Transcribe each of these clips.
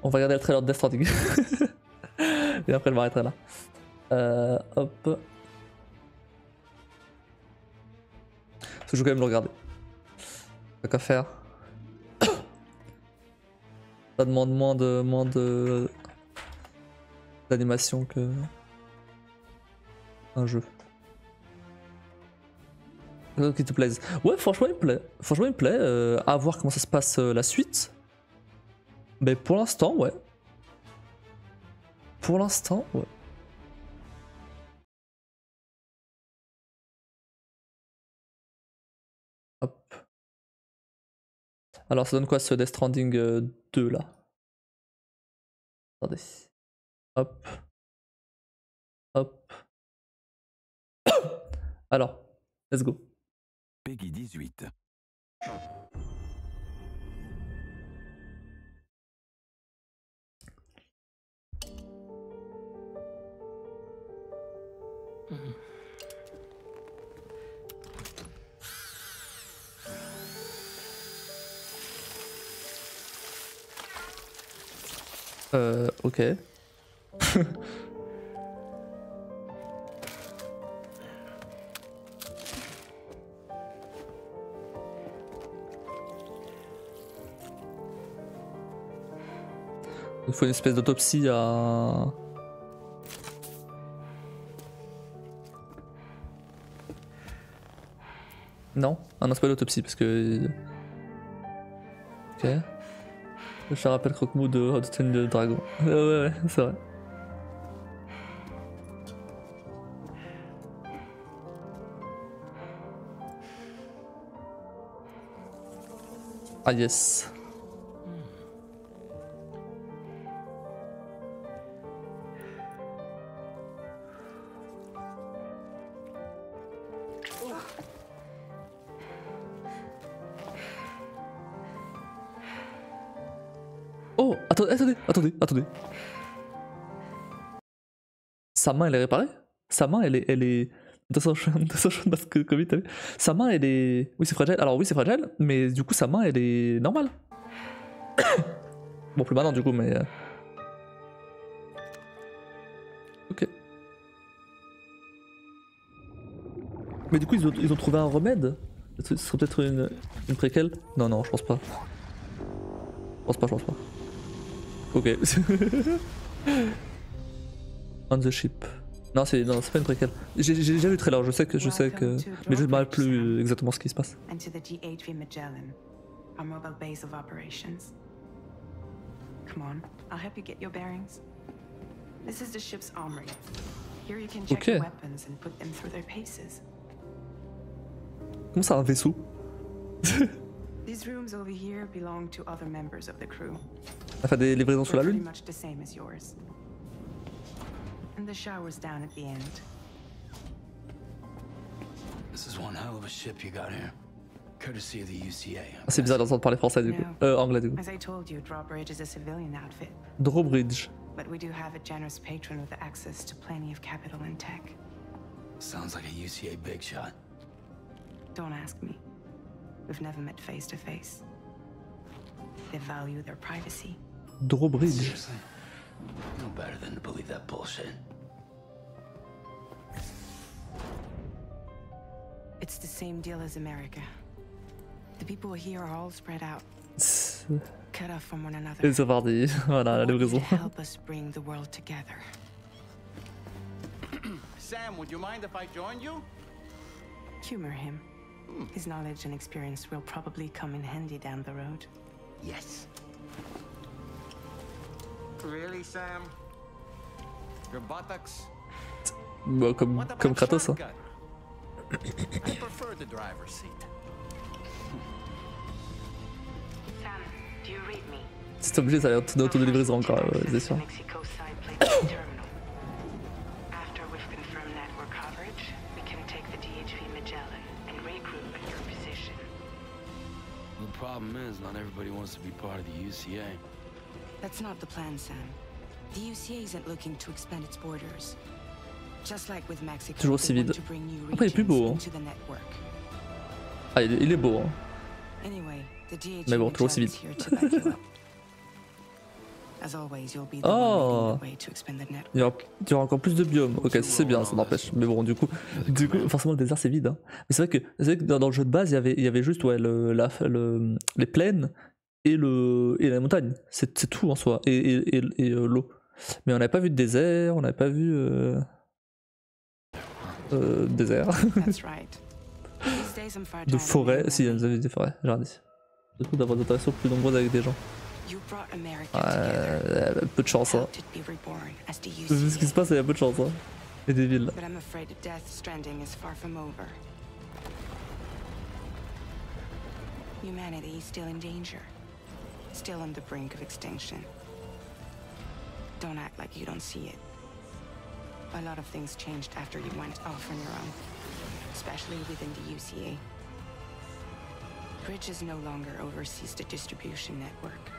On va regarder le trailer de Death Stranding. Et après je m'arrêterai là. Hop. Parce que je vais quand même le regarder. Pas qu'à faire. Ça demande moins de d'animation que un jeu. Qui te plaise. Ouais, franchement il me plaît. Franchement il me plaît. À voir comment ça se passe la suite. Mais pour l'instant, ouais. Pour l'instant, ouais. Hop. Alors ça donne quoi ce Death Stranding 2 là? Attendez. Hop. Hop. Alors, let's go. Peggy 18. Ok. Il faut une espèce d'autopsie à... Non? Ah non, c'est pas l'autopsie parce que... Ok. Je rappelle Croque-Mou de How to Train the Dragon. Ouais, c'est vrai. Ah yes. Oh, attendez. Sa main elle est réparée? Sa main elle est... Attention, parce que Covid, t'as vu? Sa main elle est... Oui c'est fragile, alors oui c'est fragile, mais du coup sa main elle est normale. Bon plus maintenant du coup mais... Ok. Mais du coup ils ont trouvé un remède? Ce serait peut-être une préquelle? Non, je pense pas. Je pense pas. Ok. On the ship. Non, c'est pas une préquelle. J'ai déjà vu le trailer, je sais que. Mais je ne me rappelle plus exactement ce qui se passe. And to the GHV Magellan, our mobile base of operations. Come on, I'll help you get your bearings. This is the ship's armory. Here you can check Okay. the weapons and put them through their paces. Comment ça, un vaisseau? These rooms over here belong to other members of the crew. On a fait des livraisons sous la They're pretty lune? much the same as yours. And the shower's down at the end. This is one hell of a ship you got here. Courtesy of the UCA. Ah, c'est bizarre d'entendre parler français du coup. Anglais du coup. As I told you, Drawbridge is a civilian outfit. Drawbridge. But we do have a generous patron with access to plenty of capital and tech. Sounds like a UCA big shot. Don't ask me. We've never met face to face. They value their privacy. Drawbridge. Seriously? No better than to believe that bullshit. It's the same deal as America. The people here are all spread out, cut off from one another. Les avardis. Voilà, la Want you to livraison. help us bring the world together. Sam, would you mind if I joined you? Humor him. His knowledge and experience will probably come in handy down the road. Yes. Really, Sam? Your buttocks? Bah, comme What about Kratos. Hein. shotgun? I prefer the driver's seat. Sam, do you read me? C'est obligé, ça a l'air d'auto-livraison encore, c'est sûr. Mexico side plating terminal. After we've confirmed network coverage, we can take the DHV Magellan and regroup at your position. The problem is, not everybody wants to be part of the UCA. That's not the plan, Sam. The UCA isn't looking to expand its borders. Just like with Mexico, Toujours aussi they want vide. to bring new Après, il est plus beau. regions Hein. into the network. Ah, il est beau. Hein. Anyway, the DHV Mais bon, toujours aussi Magellan's vide. here to back you up. As always, you'll be the Oh. one leading the way to expand the network. Il y aura encore plus de biomes. Ok, c'est bien, ça n'empêche. Mais bon, du coup, forcément, le désert c'est vide. Hein. Mais c'est vrai que dans le jeu de base, il y avait juste ouais, les plaines et la montagne. C'est tout en soi. Et l'eau. Mais on n'avait pas vu de désert, on n'avait pas vu. Désert. That's right. These days I'm far De tired of forêt. being Si, lonely. vous avez des forêts, j'ai dit. Surtout d'avoir des interactions plus nombreuses avec des gens. You brought America together. Peu de chance, hein. Helped it be reborn as the Vu ce qui se UCA. passe, il y a peu de chance, hein. Et des villes. But I'm afraid that Death Stranding is far from over. Humanity is still in danger. Still on the brink of extinction. Don't act like you don't see it. A lot of things changed after you went off on your own. Especially within the UCA. Bridges no longer oversees the distribution network.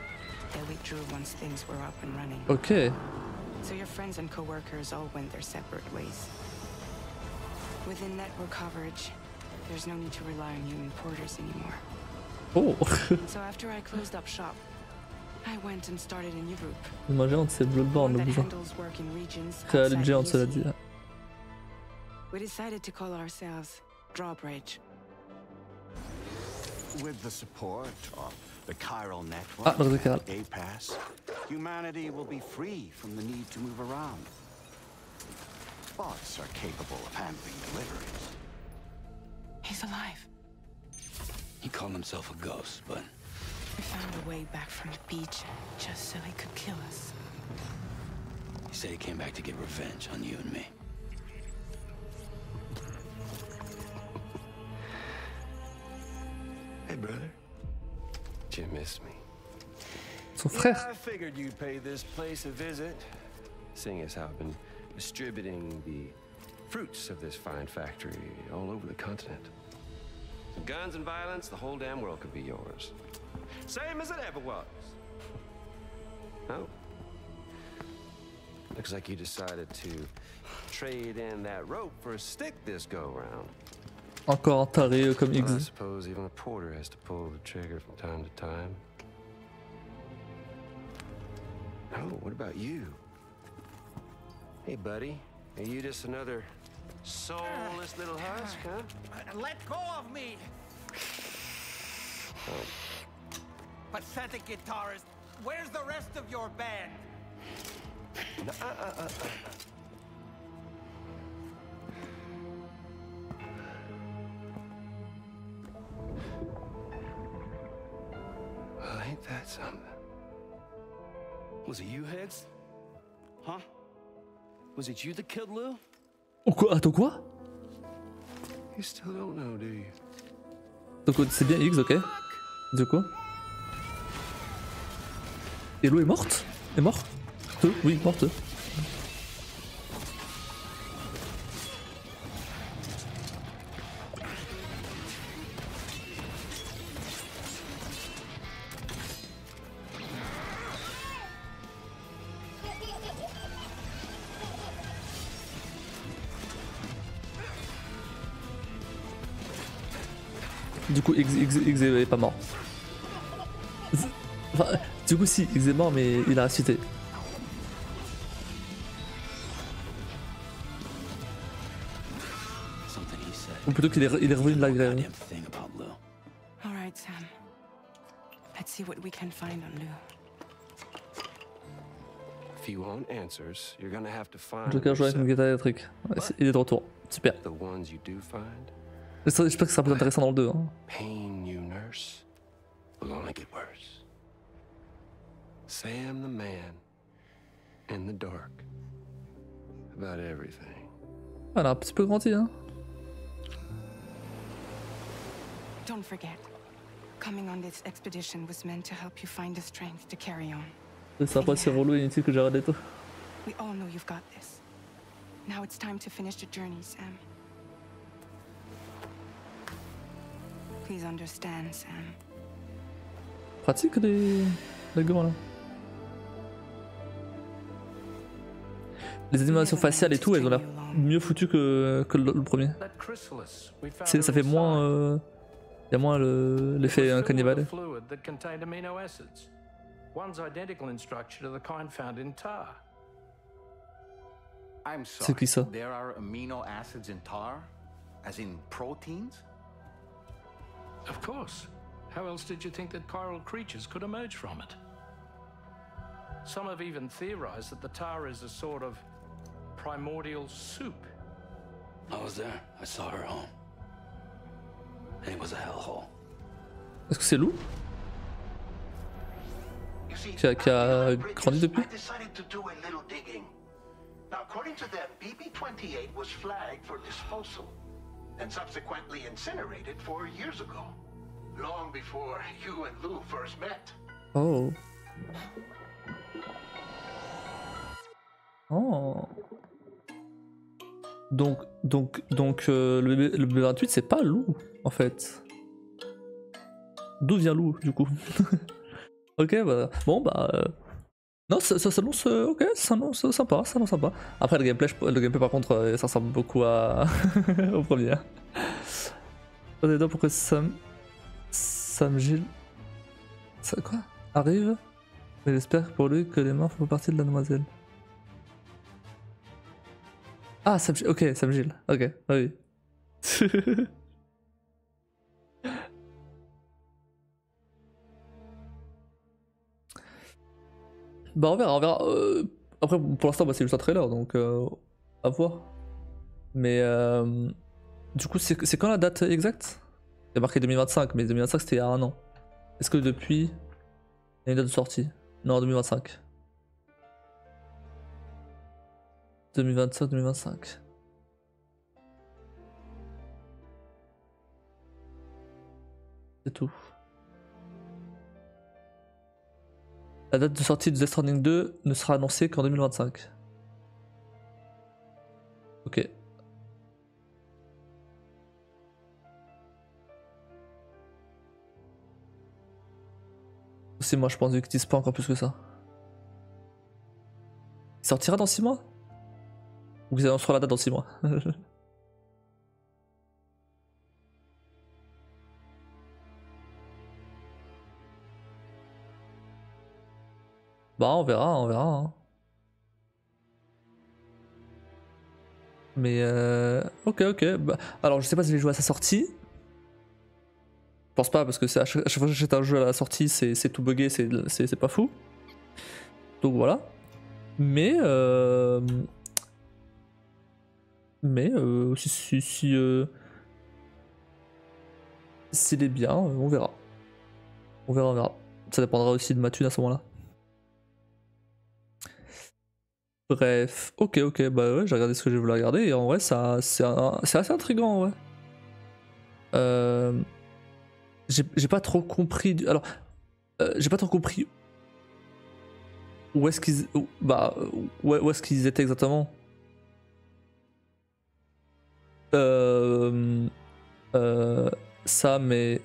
They withdrew once things were up and running. Ok. So your friends and co-workers all went their separate ways. Within network coverage, there's no need to rely on human porters anymore. Oh. So after I closed up shop, I went and started a new group. Ma géante, c'est Bloodborne, One le that bousin. handles work in regions Réalité outside géante, the cela UC. dit. We decided to call ourselves Drawbridge. With the support of the chiral network, Ah, le chiral. APAS, humanity will be free from the need to move around. Bots are capable of handling deliveries. He's alive. He called himself a ghost, but We found a way back from the beach just so he could kill us. he said he came back to get revenge on you and me. Hey, brother. Did you miss me? Son frère. Yeah, I figured you'd pay this place a visit, seeing as how I've been distributing the fruits of this fine factory all over the continent. Some guns and violence, the whole damn world could be yours. Same as it ever was. Oh. Looks like you decided to trade in that rope for a stick this go-round. Encore un taré comme Well, I X. suppose even a porter has to pull the trigger from time to time. Oh, what about you? Hey, buddy. Are you just another soulless little husk, huh? Let go of me! Pathetic guitarist! Where's the rest of your band? Well, ain't that something? Was it you, Higgs? Huh? Was it you that killed Lou? Oh quoi? Attends quoi? You still don't know, do you? Donc c'est bien X, ok. Du coup. Et l'eau est morte? Est morte? Oui, morte. Du coup, X est pas mort. Enfin, du coup, si, X est mort, mais il a ressuscité. Something he said. Ou plutôt qu'il est revenu de la grève. Goddamn thing about Lou. All right, Sam. Let's see what we can find on Lou. If you want answers, you're gonna have to find Joker joue avec une yourself. guitare électrique. Ouais, il est de retour. Super. The ones you do find, J'espère que ça sera plus intéressant dans le 2. Hein. pain you nurse will only get worse. Sam the man in the dark about everything. Voilà, un petit peu grandi. Hein. Don't forget, coming on this expedition was meant to help you find the strength to carry on. C'est après c'est relou et inutile que j'ai arrêté tout. We all know you've got this. Now it's time to finish the journey, Sam. Please understand, Sam. Pratique les gants là. Les animations faciales et tout, elles ont l'air mieux foutues que le premier. That chrysalis, we found Ça fait moins. Y a moins l'effet cannibale. fluid that contained amino acids. One's identical in structure to the kind found in tar. I'm C'est sorry. qui ça? There are amino acids in tar? As in proteins? Of course. How else did you think that chiral creatures could emerge from it? Some have even theorized that the tar is a sort of primordial soup. I was there. I saw her home. And it was a hellhole. Est-ce que c'est Lou You see, qui a grandi depuis? I decided to do a little digging. Now, according to them, BB-28 was flagged for disposal and subsequently incinerated 4 years ago, long before you and Lou first met. Oh. Oh. Donc le BB-28 c'est pas Lou en fait. D'où vient Lou du coup? Ok, bah bon bah non ça s'annonce ok, ça s'annonce sympa, ça s'annonce sympa. Après le gameplay par contre ça ressemble beaucoup à au premier. On est dedans pour que Sam Gilles ça quoi arrive, mais j'espère pour lui que les mains font partie de la demoiselle. Ah, ok, Sam Gilles, ok, oui. Bah on verra. Après pour l'instant bah, c'est juste un trailer donc à voir. Mais du coup c'est quand la date exacte? Il y a marqué 2025 mais 2025 c'était il y a un an. Est-ce que depuis il y a une date de sortie? Non 2025. 2025. C'est tout. La date de sortie de Death Stranding 2 ne sera annoncée qu'en 2025. Ok. C'est moi je pense qu'ils disent pas encore plus que ça. Il sortira dans 6 mois? Ou ils annonceront la date dans 6 mois? Bah on verra, hein. Mais ok. Bah, alors je sais pas si je vais jouer à sa sortie. Je pense pas parce que à chaque fois que j'achète un jeu à la sortie c'est tout buggé, c'est pas fou. Donc voilà. Mais s'il est bien, on verra. On verra. Ça dépendra aussi de ma thune à ce moment-là. Bref, ok, bah ouais, j'ai regardé ce que j'ai voulu regarder et en vrai, c'est assez intriguant en vrai. J'ai pas trop compris. Alors, j'ai pas trop compris où est-ce qu'ils, où est-ce qu'ils étaient exactement. Sam et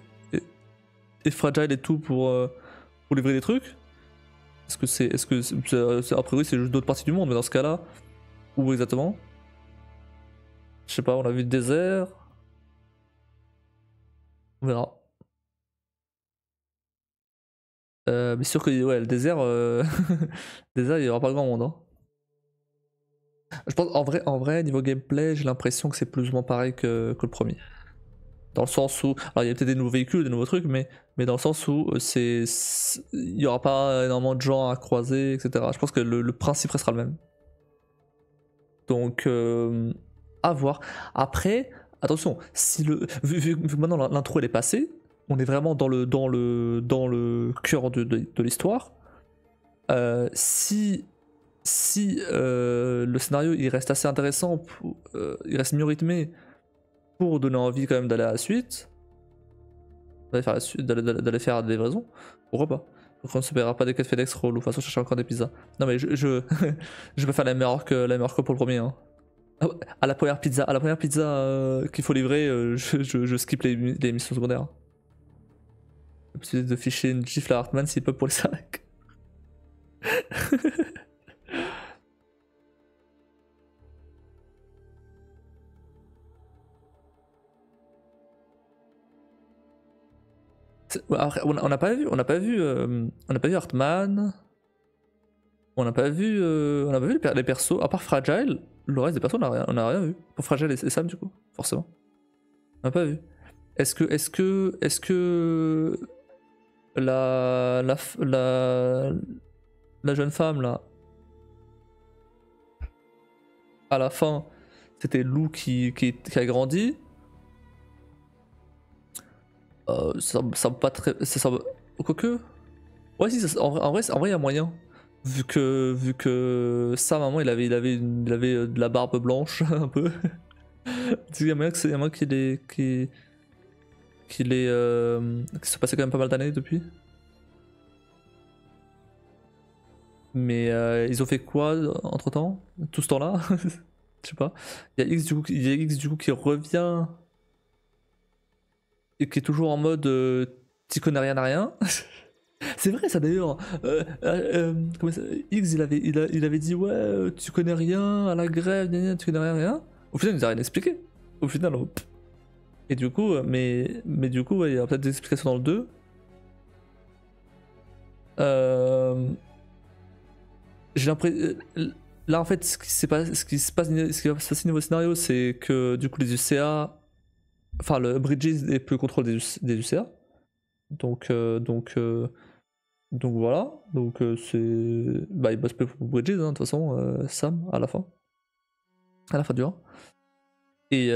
Fragile et tout pour livrer des trucs. Est-ce que a priori c'est juste d'autres parties du monde, mais dans ce cas-là, où exactement? Je sais pas, on a vu le désert. On verra. Mais sûr que ouais, le désert, désert il y aura pas grand monde. Hein. Je pense en vrai niveau gameplay, j'ai l'impression que c'est plus ou moins pareil que le premier. Dans le sens où, alors il y a peut-être des nouveaux véhicules, des nouveaux trucs, mais dans le sens où il y aura pas énormément de gens à croiser, etc. Je pense que le principe restera le même. Donc à voir. Après, attention, si vu que maintenant l'intro elle est passée, on est vraiment dans le cœur de l'histoire. Si le scénario il reste assez intéressant, il reste mieux rythmé pour donner envie quand même d'aller à la suite, d'aller faire des livraisons, pourquoi pas. Donc on ne se paiera pas des quêtes FedEx roll ou façon chercher encore des pizzas. Non mais je vais faire la meilleure que pour le premier. Hein. À la première pizza, qu'il faut livrer, je skip les missions secondaires. La possibilité de ficher une gifle à Hartman s'il peut pour les sacs. Après, on n'a pas vu, on n'a pas vu Hartman. On n'a pas vu, les persos. À part Fragile, le reste des persos, on a rien vu. Pour Fragile et Sam, du coup, forcément. On n'a pas vu. Est-ce que la jeune femme là, à la fin, c'était Lou qui a grandi? Ça semble pas très. Ça semble. Quoique. Ouais, si, en vrai, il y a moyen. Vu que sa maman, il avait de la barbe blanche, un peu. Il y a moyen qu'il se passait quand même pas mal d'années depuis. Mais ils ont fait quoi entre temps? Tout ce temps-là? Je sais pas. Il y a X du coup qui revient. Et qui est toujours en mode t'y connais rien à rien. C'est vrai ça d'ailleurs. X il avait dit ouais tu connais rien à la grève, tu connais rien à rien. Au final il nous a rien expliqué. Au final et du coup mais du coup ouais, il y a peut-être des explications dans le 2. J'ai l'impression là en fait ce qui se passe niveau scénario c'est que du coup les UCA, enfin le Bridges est plus le contrôle des UCA. Donc voilà, donc c'est. Bah il bosse plus pour Bridges, de toute façon, Sam, à la fin. À la fin du 1. Et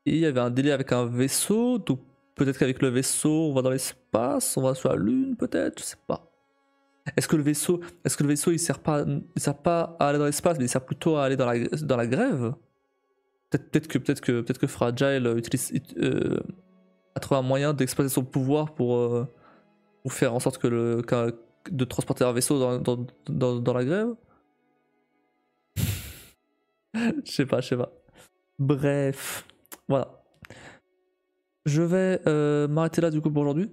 il y avait un délai avec un vaisseau, donc peut-être qu'avec le vaisseau, on va dans l'espace, on va sur la Lune, peut-être, je sais pas. Est-ce que le vaisseau il sert pas à aller dans l'espace, mais il sert plutôt à aller dans la grève? Peut-être que Fragile a trouvé un moyen d'exploiter son pouvoir pour faire en sorte de transporter un vaisseau dans la grève. Je sais pas. Bref, voilà. Je vais m'arrêter là du coup pour aujourd'hui.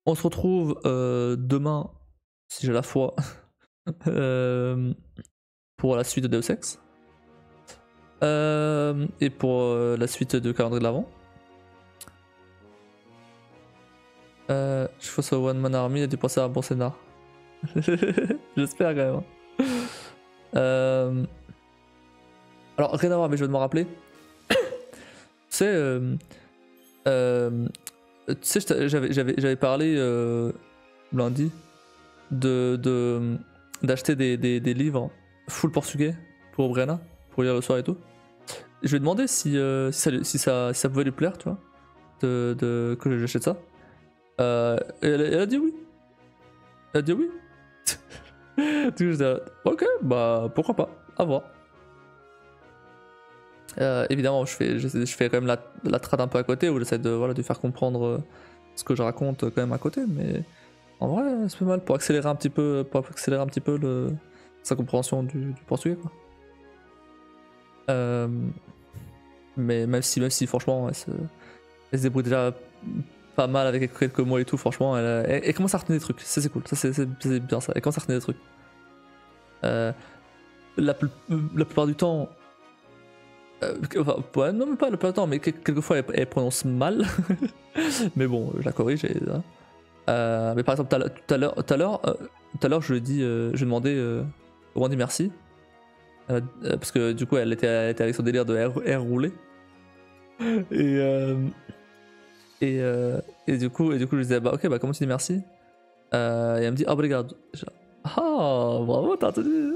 On se retrouve demain, si j'ai la foi, pour la suite de Deus Ex. Et pour la suite de Calendrier de l'Avent. Je fais ça au One Man Army, il a dû penser à un bon scénar. J'espère quand même. Alors rien à voir, mais je vais m'en rappeler. Tu sais, j'avais parlé lundi d'acheter des livres full portugais pour Brianna, pour lire le soir et tout. Je lui ai demandé si ça pouvait lui plaire, tu vois, que j'achète ça. Elle a dit oui. Elle a dit oui. Du coup, j'étais là, ok, bah pourquoi pas, à voir. Évidemment, je fais quand même la trad un peu à côté, où j'essaie de faire comprendre ce que je raconte quand même à côté, mais en vrai, c'est pas mal pour accélérer un petit peu, sa compréhension du portugais, quoi. Mais même si franchement, elle se débrouille déjà pas mal avec quelques mots et tout, franchement, elle commence à retenir des trucs, ça c'est cool, ça c'est bien ça, elle commence à retenir des trucs. La plupart du temps, ouais, non, mais pas la plupart du temps, mais quelquefois elle prononce mal. Mais bon, je la corrige. Mais par exemple, tout à l'heure, je lui ai dit, je lui ai demandé Wendy merci. Parce que du coup, elle était avec son délire de R roulé. Et du coup, je lui disais, bah ok, bah comment tu dis merci? Et elle me dit, obrigado. Ah, bravo, t'as entendu.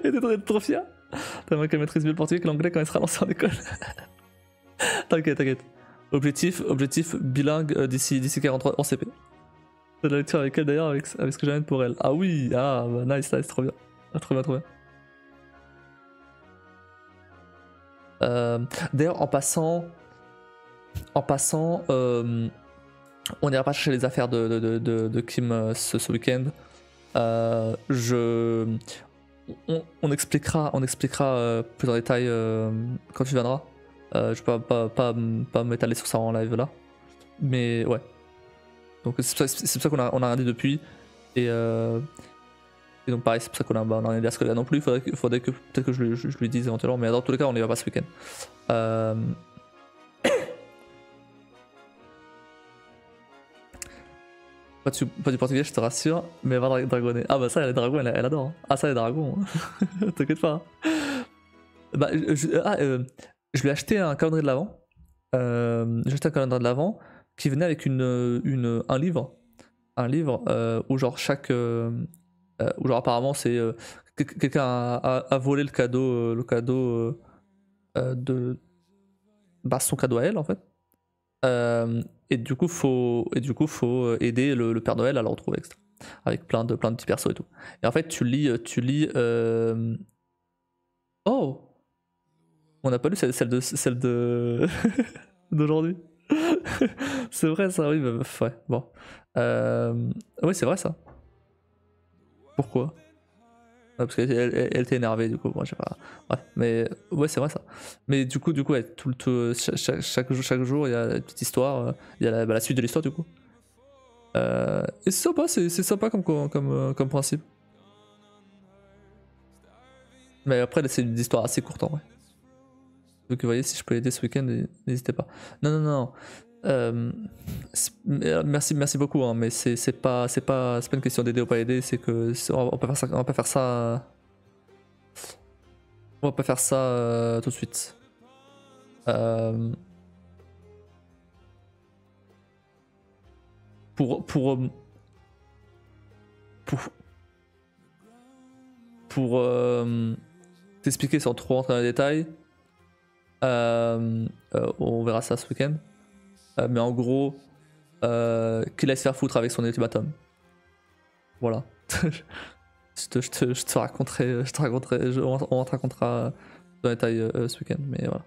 Elle était trop fière. Tellement qu'elle maîtrise mieux le portugais que l'anglais quand elle sera lancée en école. T'inquiète. Objectif bilingue d'ici 43 en CP. C'est de la lecture avec elle d'ailleurs, avec ce que j'amène pour elle. Ah oui, bah, nice, trop bien. Trop bien. D'ailleurs, en passant, on n'ira pas chercher les affaires de Kim ce week-end. On expliquera plus en détail quand tu viendras. Je peux pas m'étaler sur ça en live là. Mais ouais. Donc c'est pour ça qu'on a rien dit depuis. Et Et donc pareil, c'est pour ça qu'on en est là ce que là non plus. Faudrait que peut-être que je lui dise éventuellement, mais dans tous les cas, on y va pas ce week-end. Pas du portugais, je te rassure, mais va dragonner. Ah bah ça, les dragons, elle adore. Hein. Ah ça, les dragons, t'inquiète pas. Bah, je lui ai acheté un calendrier de l'avant. J'ai acheté un calendrier de l'avant qui venait avec un livre. Un livre où genre où genre apparemment c'est quelqu'un a volé le cadeau de bah, son cadeau à elle en fait. Et du coup faut aider le Père Noël à le retrouver, etc. Avec plein de petits persos et tout. Et en fait tu lis oh, on n'a pas lu celle de d'aujourd'hui. C'est vrai ça, oui, bah, ouais, bon. Oui, c'est vrai ça. Pourquoi? Parce qu'elle était énervée, du coup, moi, je sais pas. Bref, mais ouais, c'est vrai ça. Mais du coup, ouais, chaque jour, il y a une petite histoire, il y a la suite de l'histoire, du coup. Et c'est sympa comme principe. Mais après, c'est une histoire assez courte en vrai. Donc, vous voyez, si je peux aider ce week-end, n'hésitez pas. Non. Merci beaucoup, hein, mais c'est pas une question d'aider ou pas aider, c'est que on peut faire ça. On va pas faire ça tout de suite. Pour t'expliquer sans trop rentrer dans les détails, on verra ça ce week-end. Mais en gros, qu'il aille se faire foutre avec son ultimatum. Voilà. je te raconterai, on te racontera dans les détails ce week-end, mais voilà.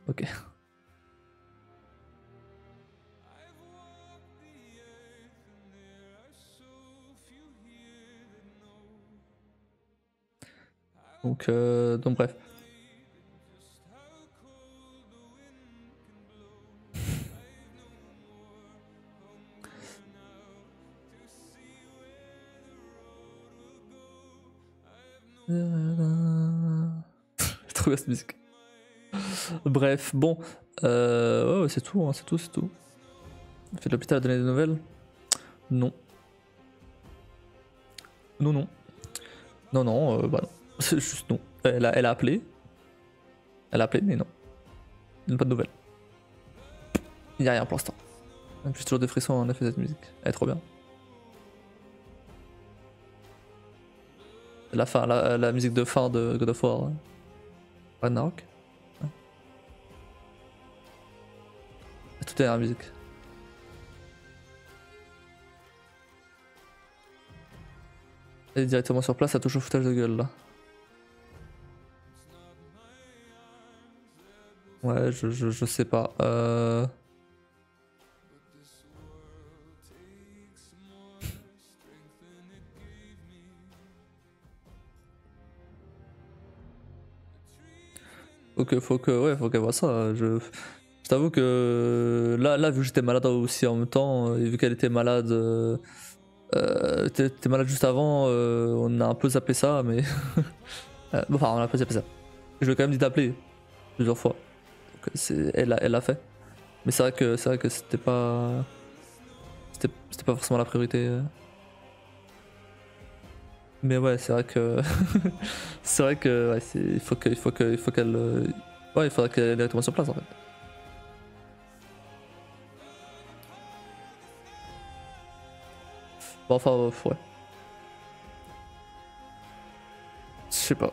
Ok. Donc bref. Trop bien cette musique. Bref, bon, ouais, c'est tout, hein, c'est tout. Fait de l'hôpital a donné des nouvelles? Non. Non, bah non. C'est juste non. Elle a appelé. Mais non. Il n'y a pas de nouvelles. Il n'y a rien pour l'instant. J'ai toujours des frissons en effet cette musique. Elle est trop bien. La fin, la musique de fin de God of War. Ragnarok. Ouais. Tout est la musique. Elle est directement sur place, ça touche au foutage de gueule là. Ouais, je sais pas. Faut qu'elle voit ça. Je t'avoue que là, vu que j'étais malade aussi en même temps, et vu qu'elle était malade, t'es malade juste avant, on a un peu zappé ça, mais. Enfin, on a un peu zappé ça. Je lui ai quand même dit d'appeler plusieurs fois. Donc, elle l'a fait. Mais c'est vrai que c'était pas. C'était pas forcément la priorité. Mais ouais, c'est vrai que. C'est vrai que. Ouais, il faut qu'elle. Ouais, il faudrait qu'elle aille directement sur place en fait. Bon, enfin, ouais. Je sais pas.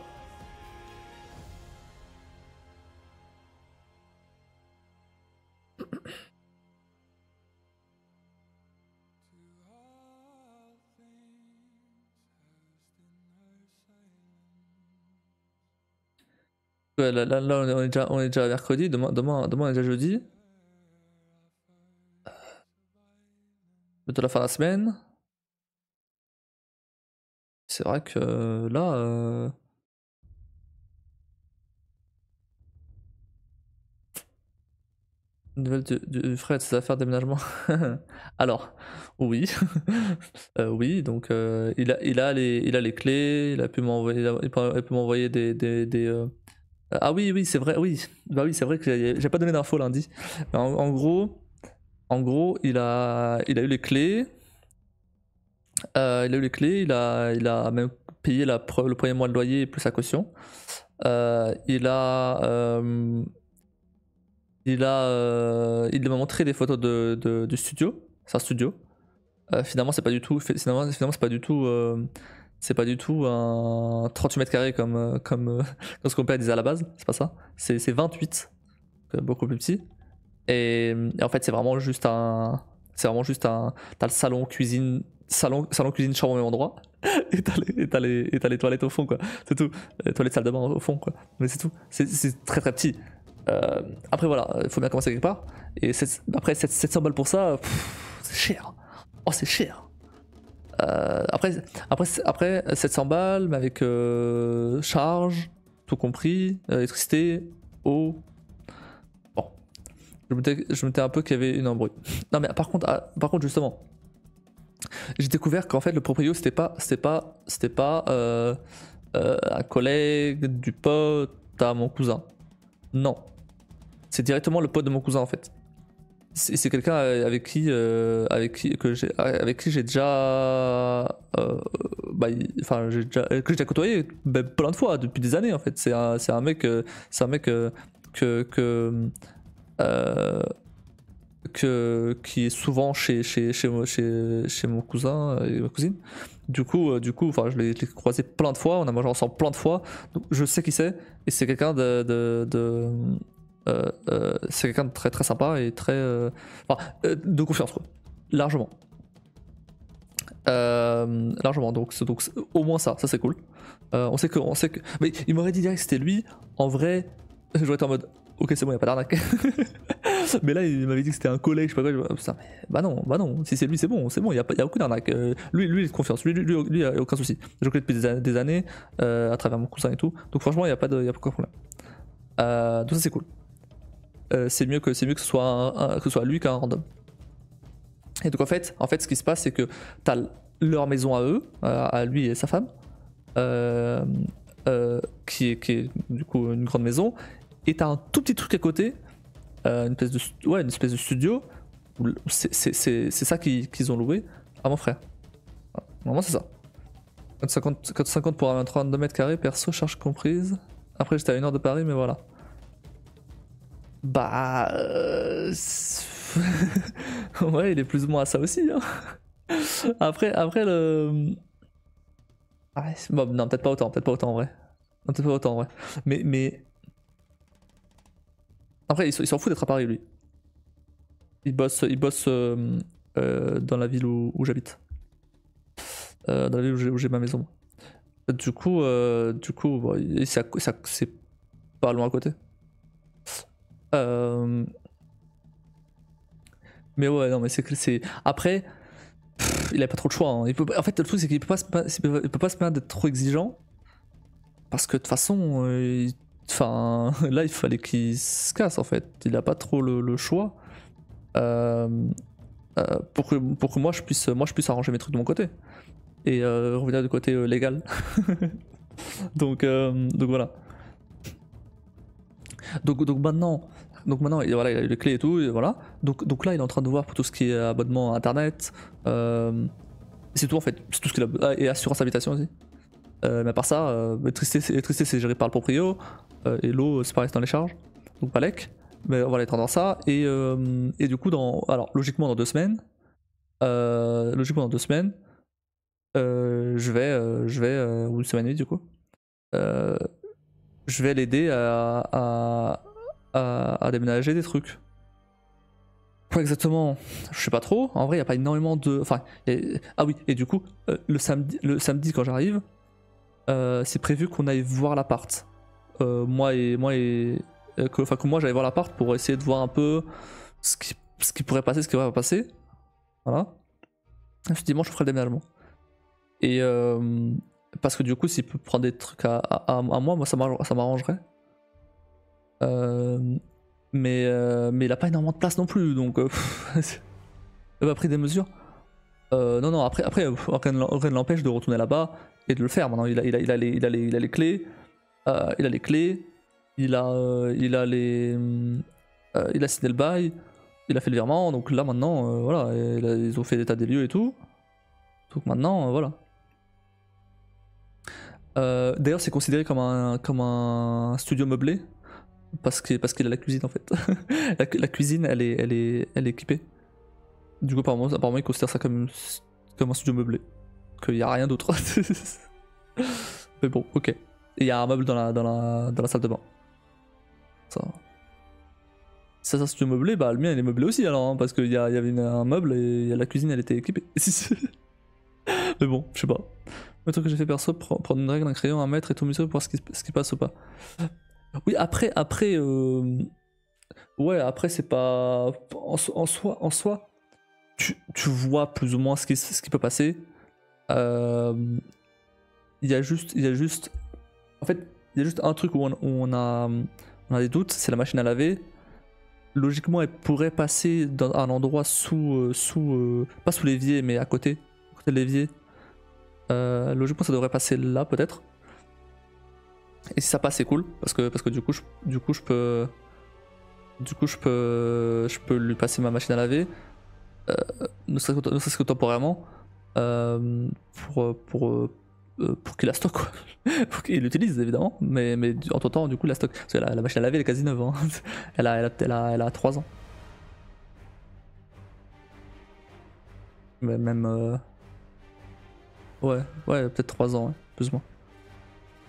Ouais, là, on est déjà mercredi, demain on est déjà jeudi. De la fin de la semaine. C'est vrai que là. Nouvelle du frère de ses affaires de déménagement. Alors, oui. Oui, donc il a les clés, il a pu m'envoyer, il peut m'envoyer Ah oui, oui, c'est vrai, oui. Bah oui, c'est vrai que j'ai pas donné d'infos lundi. Mais en gros, il a eu les clés. Il a eu les clés, il a même payé le premier mois de loyer plus sa caution. Il m'a montré des photos du studio. C'est un studio. Finalement, c'est pas du tout. Finalement, c'est pas du tout un 38 mètres carrés comme ce qu'on disait à la base. C'est pas ça. C'est 28, beaucoup plus petit. Et en fait, c'est vraiment juste un. T'as le salon, cuisine, cuisine, chambre au même endroit. Et t'as les toilettes au fond, quoi. C'est tout. Les toilettes, salle de bain au fond, quoi. Mais c'est tout. C'est très très petit. Après, voilà, il faut bien commencer quelque part. Et après, 700 balles pour ça, c'est cher. Oh, c'est cher. Après 700 balles, mais avec charge, tout compris, électricité, eau. Bon. Je me disais un peu qu'il y avait une embrouille. Non, mais par contre, justement, j'ai découvert qu'en fait, le proprio, c'était pas un collègue du pote à mon cousin. Non. C'est directement le pote de mon cousin, en fait. C'est quelqu'un avec qui j'ai déjà que j'ai déjà côtoyé plein de fois depuis des années, en fait. C'est un mec qui est souvent chez mon cousin et ma cousine. Du coup, enfin, je l'ai croisé plein de fois, on a mangé ensemble plein de fois, donc je sais qui c'est, et c'est quelqu'un c'est quelqu'un de très très sympa et très de confiance, quoi. Largement. Donc au moins ça c'est cool. On sait que mais il m'aurait dit direct que c'était lui. En vrai, j'aurais été en mode ok, c'est bon, y a pas d'arnaque. Mais là, il m'avait dit que c'était un collègue, je sais pas quoi. Putain, mais bah non, si c'est lui, c'est bon, y a aucune arnaque. Lui, il est de confiance, lui, y a aucun souci. Je le connais depuis des années, à travers mon cousin et tout. Donc franchement, y a pas de problème. Donc ça, c'est cool. C'est mieux que ce soit lui qu'un random. Et donc en fait, ce qui se passe, c'est que t'as leur maison à eux, à lui et sa femme, qui est du coup une grande maison, et t'as un tout petit truc à côté, une espèce de studio. C'est ça qu'ils ont loué à mon frère. Normalement, c'est ça. 50 pour un 32 mètres carrés, perso, charge comprise. Après, j'étais à 1 heure de Paris, mais voilà. Bah. Ouais, il est plus ou moins à ça aussi. Hein. Après le. Ah, bon, non, peut-être pas autant en vrai. Non, peut-être pas autant en vrai. Mais. Après, il s'en fout d'être à Paris, lui. Il bosse dans la ville où j'habite. Dans la ville où j'ai ma maison. Du coup bon, c'est pas loin à côté. Mais ouais, non, mais c'est après, il a pas trop de choix. Hein. En fait, le truc, c'est qu'il peut pas se permettre d'être trop exigeant. Parce que de toute façon, là, il fallait qu'il se casse, en fait. Il a pas trop le choix. Pour que moi je puisse arranger mes trucs de mon côté. Et revenir du côté légal. donc voilà. Donc maintenant, voilà, il a eu les clés et tout, et voilà. Donc là, il est en train de voir pour tout ce qui est abonnement internet. C'est tout en fait, c'est tout ce qu'il a. Et assurance habitation aussi. Mais à part ça, l'électricité c'est géré par le proprio. Et l'eau c'est pareil, c'est dans les charges. Donc Palek. Mais on va aller dans ça. Et du coup, logiquement dans 2 semaines. Je vais ou 1 semaine et demie du coup. Je vais l'aider à déménager des trucs. Quoi exactement? Je sais pas trop. En vrai, il n'y a pas énormément de. Enfin, ah oui, et du coup, le samedi quand j'arrive, c'est prévu qu'on aille voir l'appart. Que moi j'aille voir l'appart pour essayer de voir un peu ce qui pourrait passer, ce qui pourrait pas passer. Voilà. Ce dimanche, je ferai le déménagement. Et parce que du coup, s'il peut prendre des trucs à moi ça m'arrangerait. Mais il a pas énormément de place non plus, donc il a pris des mesures. Non, après rien ne l'empêche de retourner là-bas et de le faire. Maintenant, il a les clés, il a les clés, il a signé le bail, il a fait le virement, donc là maintenant, voilà, ils ont fait l'état des lieux et tout. Donc maintenant, voilà. D'ailleurs, c'est considéré comme un studio meublé parce qu'il a la cuisine en fait. la cuisine, elle est équipée. Du coup, apparemment, ils considèrent ça comme un studio meublé. Qu'il n'y a rien d'autre. Mais bon, ok. Et il y a un meuble dans la salle de bain. Ça. Si c'est un studio meublé, bah le mien il est meublé aussi alors, hein, parce qu'il y avait un meuble et la cuisine elle était équipée. Mais bon, je sais pas. Le truc que j'ai fait perso, prendre une règle, un crayon, un mètre et tout mesurer pour voir ce qui passe ou pas. Oui, après, ouais, après c'est pas en soi, tu vois plus ou moins ce qui peut passer. Il y a juste, en fait, il y a juste un truc où on a des doutes, c'est la machine à laver. Logiquement, elle pourrait passer dans un endroit pas sous l'évier, mais à côté de l'évier. Logiquement, ça devrait passer là, peut-être. Et si ça passe, c'est cool, parce que du coup, je peux lui passer ma machine à laver, ne serait-ce que temporairement, pour qu'il la stocke, quoi. Pour qu'il l'utilise évidemment, mais entre temps, du coup, la stocke. Parce que la machine à laver, elle est quasi neuve, hein. elle a 3 ans. Mais même. Ouais, peut-être 3 ans, ouais, plus ou moins.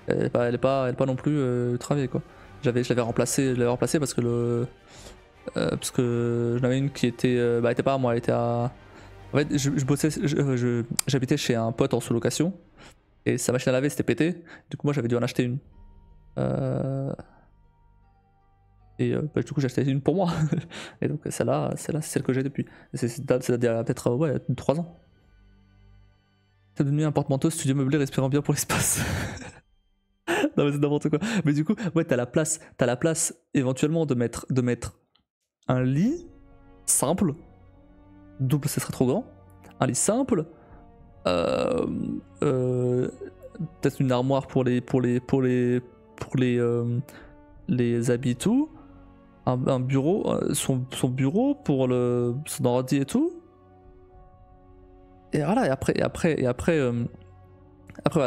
Elle est pas non plus ultra vieille, quoi. Je l'avais remplacé parce que parce que j'en avais une qui était. Bah, elle était pas à moi, elle était à. En fait, j'habitais chez un pote en sous-location. Et sa machine à laver s'était pété, du coup moi j'avais dû en acheter une. Et bah, du coup j'ai acheté une pour moi. Et donc celle-là, c'est celle que j'ai depuis. C'est peut-être 3 ans. T'as devenu un porte-manteau, studio meublé respirant bien pour l'espace. Non mais c'est n'importe quoi. Mais du coup, ouais, t'as la place éventuellement de mettre un lit simple. Double, ce serait trop grand. Un lit simple. Peut-être une armoire pour les habits et tout, un bureau, son bureau pour son ordi et tout, et voilà. Et après le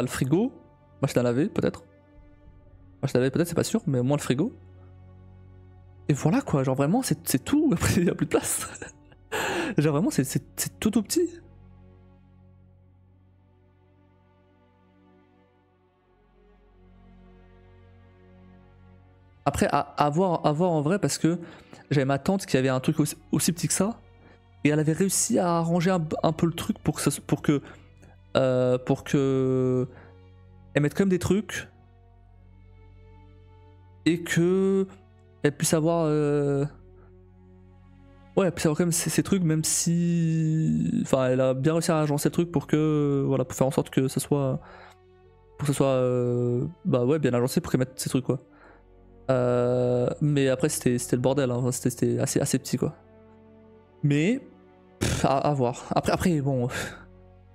frigo, machine à laver peut-être, c'est pas sûr, mais au moins le frigo. Et voilà quoi, genre vraiment c'est tout. Après il y a plus de place. Genre vraiment c'est tout petit. Après, à voir en vrai, parce que j'avais ma tante qui avait un truc aussi petit que ça, et elle avait réussi à arranger un peu le truc pour que elle mette quand même des trucs, et que elle puisse avoir ouais, elle puisse avoir quand même ces trucs, même si, enfin, elle a bien réussi à agencer le truc pour que, voilà, pour faire en sorte que ça soit, bah ouais, bien agencé pour qu'elle mette ces trucs, quoi. Mais après c'était le bordel, hein. C'était assez petit, quoi. Mais à voir. Après bon,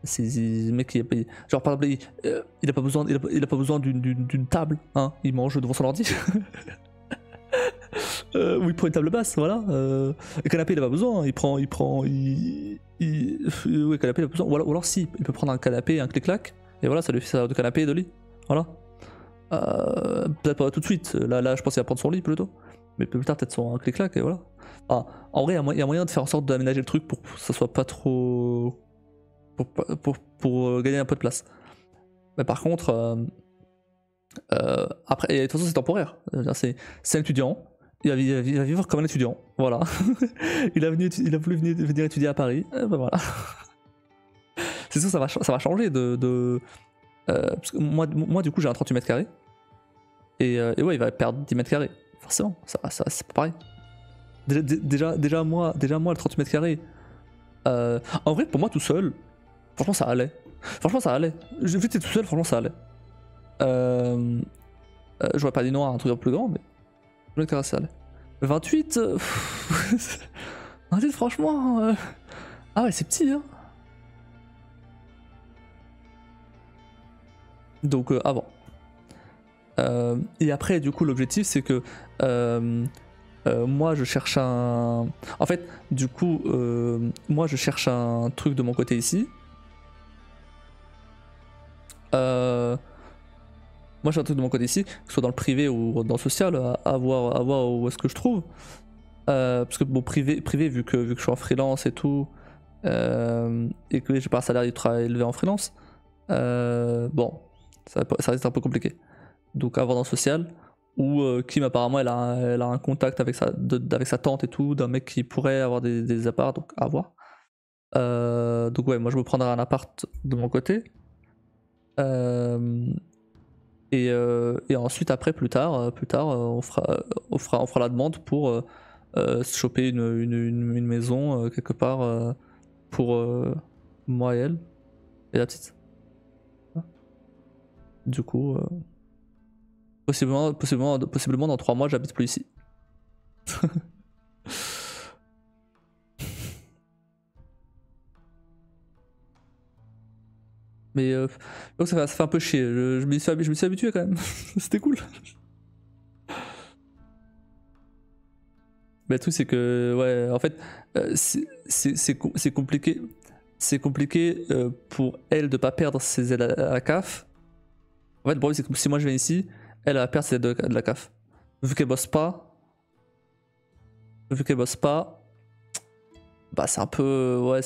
c'est le mec genre par exemple il a pas besoin d'une table, hein. Il mange devant son ordi. Ou il prend une table basse, voilà. Le canapé il a pas besoin, ouais, canapé il a pas besoin. Ou alors si, il peut prendre un canapé, un clic-clac, et voilà, ça lui fait ça de canapé et de lit. Voilà. Peut-être pas tout de suite, là je pense qu'il va prendre son lit plutôt, mais plus tard peut-être un clic-clac et voilà. Ah, en vrai il y a moyen de faire en sorte d'aménager le truc pour que ça soit pas trop, pour gagner un peu de place. Mais par contre après, et de toute façon c'est temporaire, c'est un étudiant, il va vivre comme un étudiant, voilà. il a voulu venir étudier à Paris, et ben voilà. C'est sûr, ça va changer parce que moi du coup j'ai un 38 mètres carrés. Et ouais, il va perdre 10 mètres carrés, forcément, ça c'est pas pareil. Déjà moi, le 38 mètres carrés, en vrai, pour moi tout seul, franchement ça allait. Vu que t'es tout seul, franchement ça allait. J'aurais pas dit non à un truc un peu plus grand, mais 38 mètres carrés ça allait. 28 28 franchement... Ah ouais c'est petit hein. Donc avant. Et après du coup l'objectif c'est que moi je cherche un... En fait du coup moi je cherche un truc de mon côté ici. Moi j'ai un truc de mon côté ici, que ce soit dans le privé ou dans le social, à voir où est-ce que je trouve. Parce que bon privé vu que je suis en freelance et tout, et que j'ai pas un salaire ultra élevé en freelance, bon ça reste un peu compliqué. Donc à voir dans le social, ou Kim apparemment elle a un contact avec sa tante et tout, d'un mec qui pourrait avoir des apparts, donc à voir. Donc ouais, moi je me prendrai un appart de mon côté. Et ensuite après plus tard on fera la demande pour se choper une maison quelque part pour moi et elle et la petite. Du coup possiblement dans 3 mois j'habite plus ici. Mais donc ça fait un peu chier, je me suis habitué quand même. C'était cool. Mais le truc c'est que ouais en fait c'est compliqué. C'est compliqué pour elle de pas perdre ses aides à la CAF. En fait le problème c'est que si moi je viens ici, elle va perdre ses aides de la CAF. Vu qu'elle bosse pas, bah c'est un peu... Ouais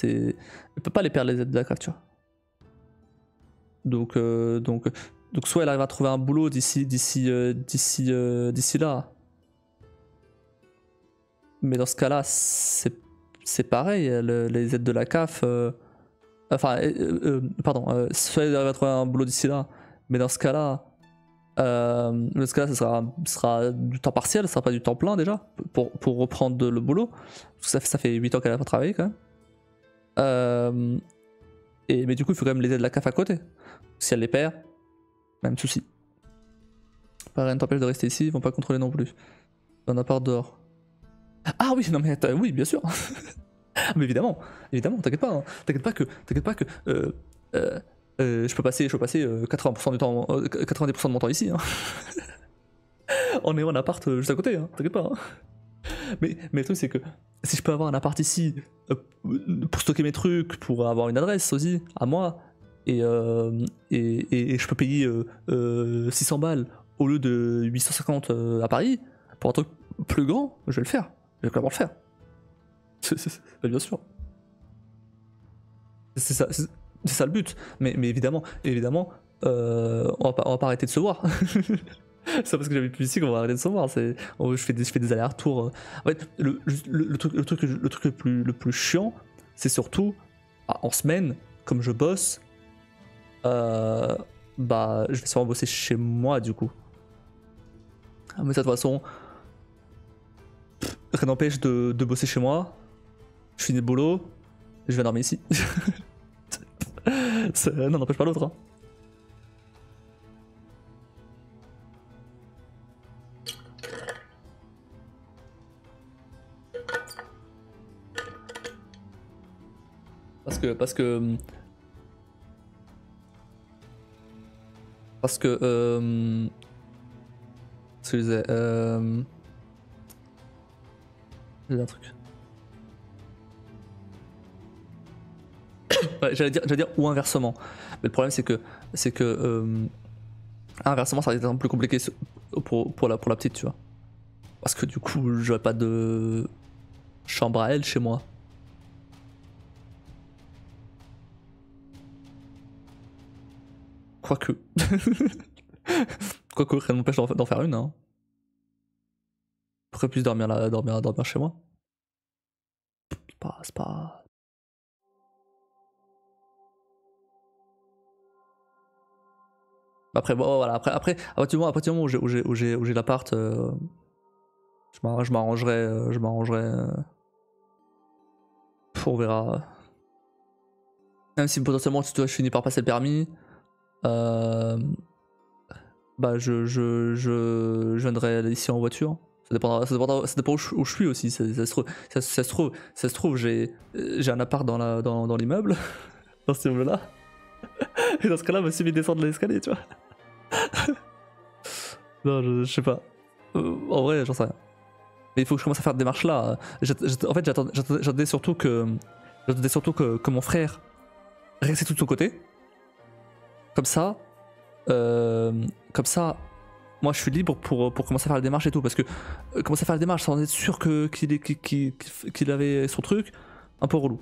elle peut pas les perdre les aides de la CAF tu vois. Donc soit elle arrive à trouver un boulot d'ici là. Mais dans ce cas-là, c'est pareil, les aides de la CAF. Soit elle arrive à trouver un boulot d'ici là, mais dans ce cas-là, ça sera du temps partiel, ça sera pas du temps plein déjà, pour reprendre le boulot. Parce que ça fait 8 ans qu'elle a pas travaillé quand même. Mais du coup, il faut quand même les aides de la CAF à côté. Si elle les perd, même souci. Rien ne t'empêche de rester ici, ils vont pas contrôler non plus. Dans un appart dehors. Ah oui, non mais oui, bien sûr. Mais évidemment, t'inquiète pas, hein. T'inquiète pas que je peux passer 80% du temps, 90% de mon temps ici. Hein. On est en appart juste à côté, hein. T'inquiète pas. Hein. Mais le truc c'est que si je peux avoir un appart ici pour stocker mes trucs, pour avoir une adresse aussi à moi, et je peux payer 600 balles au lieu de 850 à Paris pour un truc plus grand, je vais le faire. Je vais clairement le faire. Bien sûr. C'est ça le but. Mais évidemment, on va pas arrêter de se voir. C'est parce que j'habite plus ici qu'on va arrêter de se voir. Je fais des allers-retours. En fait, le truc le plus chiant, c'est surtout en semaine, comme je bosse, je vais sûrement bosser chez moi du coup. Mais ça, de toute façon, rien n'empêche de bosser chez moi. Je finis le boulot, je vais dormir ici. Ça n'empêche pas l'autre. Hein. Parce que je disais, j'ai un truc. Ouais, j'allais dire ou inversement. Mais le problème c'est que inversement ça va être un peu plus compliqué pour la petite, tu vois. Parce que du coup j'aurais pas de chambre à elle chez moi. Quoique. Quoique rien ne m'empêche d'en faire une. Hein. Pourquoi plus dormir chez moi. C'est pas... Après, bon, voilà, après, à partir du moment où j'ai l'appart, je m'arrangerai. On verra. Même si potentiellement je finis par passer le permis, je viendrai ici en voiture. Ça dépend où je suis aussi. Ça se trouve, j'ai un appart dans l'immeuble, dans cet immeuble-là. Et dans ce cas-là, je me suis mis descendre l'escalier, tu vois. Non, je sais pas. En vrai, j'en sais rien. Mais il faut que je commence à faire des démarches là. En fait, j'attendais surtout que mon frère restait tout de son côté. Comme ça, moi je suis libre pour commencer à faire les démarches et tout. Parce que commencer à faire les démarches sans être sûr qu'il avait son truc, un peu relou.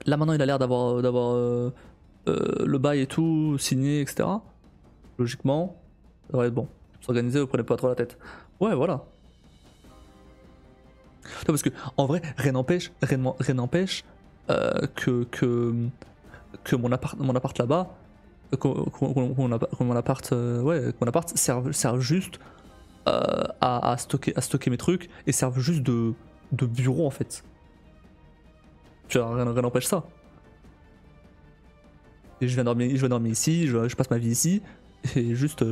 Là maintenant, il a l'air d'avoir le bail et tout signé, etc. Logiquement, ça devrait être bon. S'organiser, vous prenez pas trop la tête. Ouais, voilà. Non, parce que en vrai, rien n'empêche que mon appart là-bas, mon appart serve juste à stocker mes trucs et serve juste de bureau en fait. Tu vois, rien n'empêche ça. Et je viens dormir ici, je passe ma vie ici et juste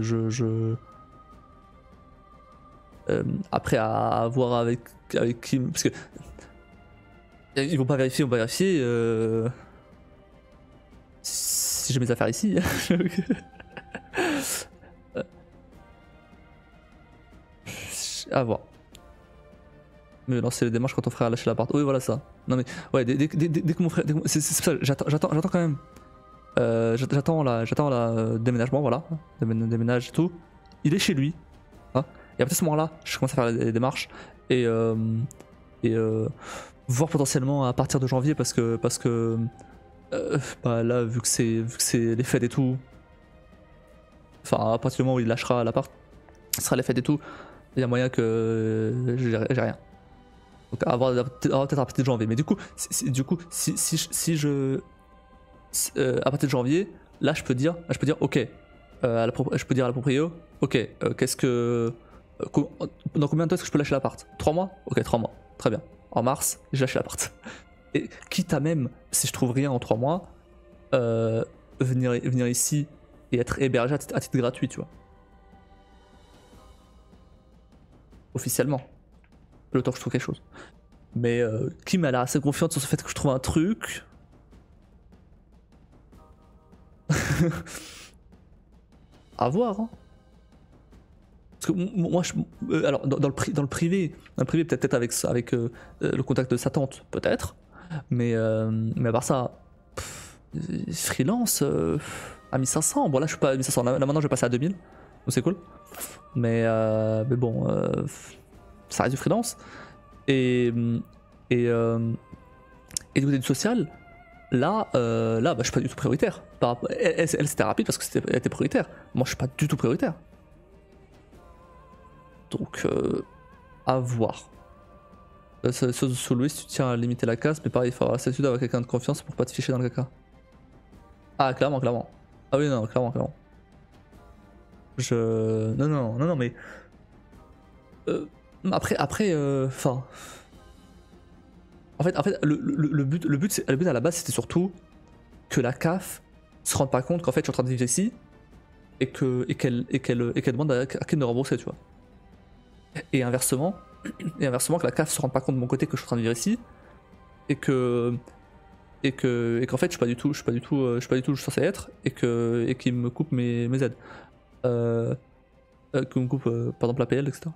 après à voir avec qui, parce que ils vont pas vérifier, si j'ai mes affaires ici. À voir. Mais lancer les démarches quand ton frère a lâché l'appart. Oui, voilà ça. Non mais ouais, dès que mon frère, c'est ça. J'attends quand même. J'attends la déménagement, voilà, déménage et tout. Il est chez lui. Hein, et à partir de ce moment-là, je commence à faire les démarches et voir potentiellement à partir de janvier parce que bah là vu que c'est les fêtes et tout, enfin à partir du moment où il lâchera l'appart, ce sera les fêtes et tout, il y a moyen que j'ai rien. Donc avoir peut-être à partir de janvier. Mais du coup si je à partir de janvier, là je peux dire ok, je peux dire à la proprio, ok, qu'est-ce que dans combien de temps est-ce que je peux lâcher l'appart? 3 mois? Ok, 3 mois, très bien. En mars, je lâche l'appart. Et quitte à même, si je trouve rien en 3 mois, venir ici et être hébergé à titre gratuit, tu vois. Officiellement. Le temps que je trouve quelque chose. Mais Kim a l'air assez confiante sur ce fait que je trouve un truc. À voir, hein. Parce que moi, alors dans le privé, peut-être avec le contact de sa tante, peut-être. Mais à part ça, freelance à 1500. Bon là, je suis pas à 1500. Là maintenant, je vais passer à 2000. Donc c'est cool. Mais bon, ça reste du freelance. Et du côté du social, là, je suis pas du tout prioritaire. Elle c'était rapide parce que elle était prioritaire. Moi, je suis pas du tout prioritaire. Donc, à voir. Sur Louis, tu tiens à limiter la casse, mais pareil, il faudra s'assurer d'avoir quelqu'un de confiance pour pas te ficher dans le caca. Ah, clairement. Ah oui, non, clairement. Non, mais. Après, enfin. En fait, le but à la base, c'était surtout que la CAF se rende pas compte qu'en fait, je suis en train de vivre ici et qu'elle demande à qui de rembourser, tu vois. Et inversement, que la CAF se rende pas compte de mon côté que je suis en train de vivre ici et qu'en fait, je suis pas du tout où je suis censé être et qu'il me coupe mes aides. Qu'il me coupe, par exemple, l'APL, etc.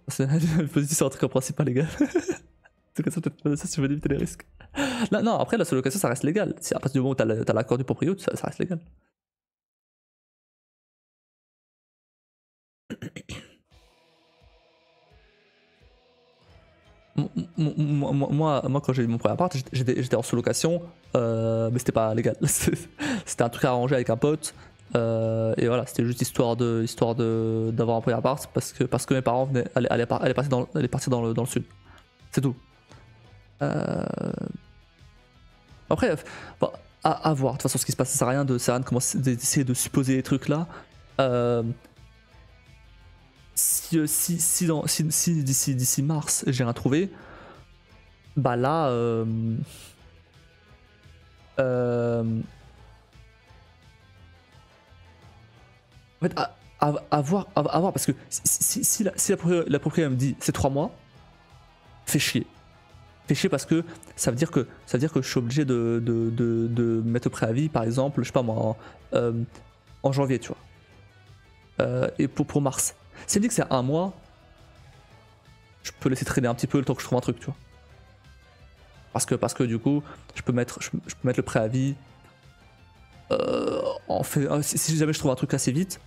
C'est une position sur un truc en principe pas légal. Ça, peut-être ça, si tu veux limiter les risques. Non, après, la sous-location, ça reste légal. Si à partir du moment où t'as l'accord du proprio, ça reste légal. Moi, quand j'ai eu mon premier appart, j'étais en sous-location, mais c'était pas légal. C'était un truc arrangé avec un pote. Et voilà, c'était juste histoire d'avoir un premier appart parce que mes parents allaient partir dans le sud. C'est tout. Après, bon, à voir. De toute façon, ce qui se passe, ça sert à rien de commencer d'essayer de supposer les trucs là. Si d'ici mars j'ai rien trouvé, bah là, en fait, à voir, parce que si la propriétaire me dit c'est 3 mois, fait chier. Fait chier parce que ça veut dire que je suis obligé de mettre le préavis, par exemple, je sais pas moi, en janvier, tu vois. Et pour mars. Si elle me dit que c'est 1 mois, je peux laisser traîner un petit peu le temps que je trouve un truc, tu vois. Parce que du coup, je peux mettre le préavis. Si jamais je trouve un truc assez vite,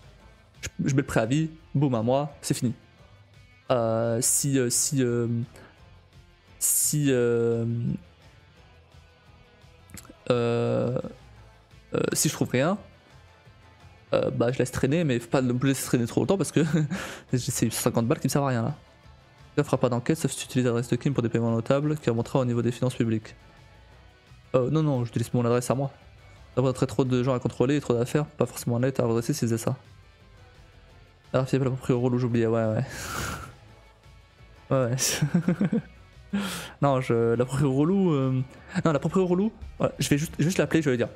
je mets le préavis, boum, 1 mois, c'est fini. Si je trouve rien, bah je laisse traîner, mais faut pas me laisser traîner trop longtemps parce que c'est 50 balles qui me servent à rien là. Ne fera pas d'enquête sauf si tu utilises l'adresse de Kim pour des paiements notables qui remontera au niveau des finances publiques. Non, j'utilise mon adresse à moi. D'avoir trop de gens à contrôler et trop d'affaires, pas forcément net à redresser s'ils faisaient ça. Alors, il y a pas la propriétaire relou, j'oubliais, ouais. Ouais. Non, la propriétaire relou. Non, la propriétaire relou, voilà, je vais juste l'appeler, je vais dire,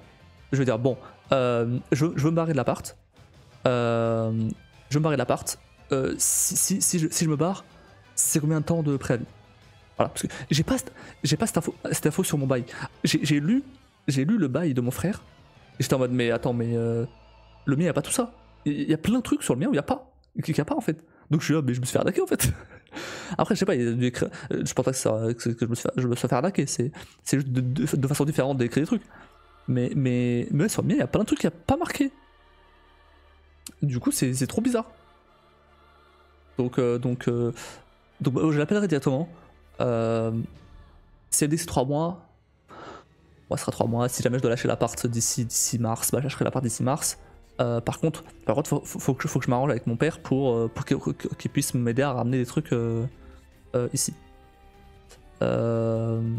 bon, je veux me barrer de l'appart. Si je me barre, c'est combien de temps de préavis? Voilà, parce que j'ai pas cette info sur mon bail. J'ai lu le bail de mon frère, et j'étais en mode, mais attends, mais le mien, y a pas tout ça. Il y a plein de trucs sur le mien où il y a pas. Qu'il y a pas en fait. Donc je suis là, mais je me suis fait arnaquer en fait. Après, je sais pas, je pense pas que je me sois fait arnaquer. C'est juste de façon différente d'écrire des trucs. Mais sur le mien, il y a plein de trucs qui a pas marqué. Du coup, c'est trop bizarre. Donc je l'appellerai directement. Si elle dit que c'est 3 mois, ce sera 3 mois. Si jamais je dois lâcher l'appart d'ici mars, bah je lâcherai l'appart d'ici mars. Par contre, faut que je m'arrange avec mon père pour qu'il puisse m'aider à ramener des trucs ici. Ne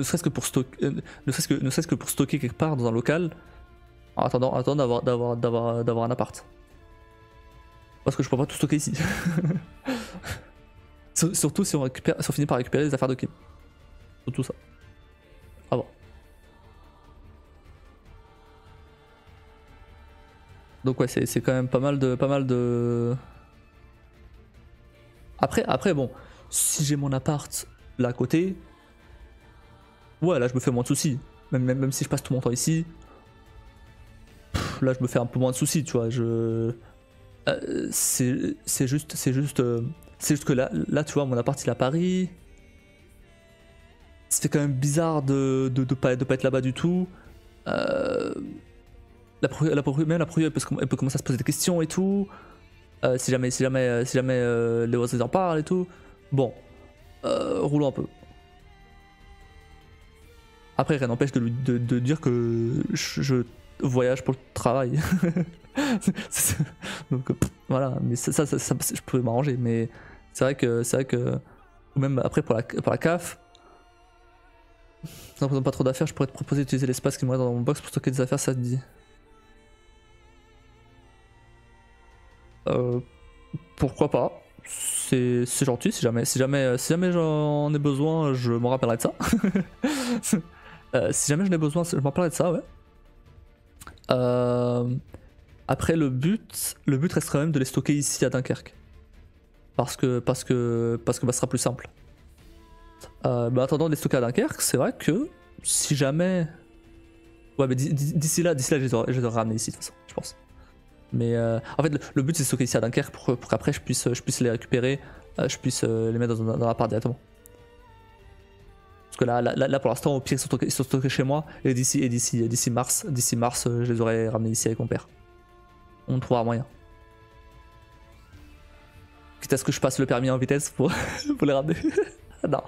serait-ce que pour stocker, ne serait-ce que pour stocker quelque part dans un local, en attendant d'avoir un appart. Parce que je peux pas tout stocker ici. Surtout si on finit par récupérer les affaires de Kim. Surtout ça. Ah bon. Donc ouais, c'est quand même pas mal de. Après bon, si j'ai mon appart là à côté, ouais là je me fais moins de soucis. Même si je passe tout mon temps ici, là je me fais un peu moins de soucis, tu vois. C'est juste que là tu vois, mon appart il est à Paris. C'était quand même bizarre de pas être là-bas du tout. La propriétaire elle peut commencer à se poser des questions et tout. Si jamais les voisins en parlent et tout. Bon, roulons un peu. Après, rien n'empêche de dire que je voyage pour le travail. Donc voilà, mais ça je pouvais m'arranger. Mais c'est vrai que même après pour la CAF. Si ça ne représente pas trop d'affaires, je pourrais te proposer d'utiliser l'espace qui me reste dans mon box pour stocker des affaires, ça te dit. Pourquoi pas? C'est gentil, si jamais j'en ai besoin, je m'en rappellerai de ça. Si jamais j'en ai besoin, je m'en rappellerai de ça, ouais. Après le but reste quand même de les stocker ici à Dunkerque. Parce que ça sera plus simple. En attendant de les stocker à Dunkerque, c'est vrai que si jamais. Ouais, mais d'ici là, je les aurais ramenés ici de toute façon, je pense. Mais en fait, le but c'est de stocker ici à Dunkerque pour qu'après je puisse les récupérer, je puisse les mettre dans l'appart directement. Parce que là pour l'instant, au pire, ils sont stockés chez moi, et d'ici mars, je les aurais ramenés ici avec mon père. On trouvera moyen. Quitte à ce que je passe le permis en vitesse pour les ramener. Non.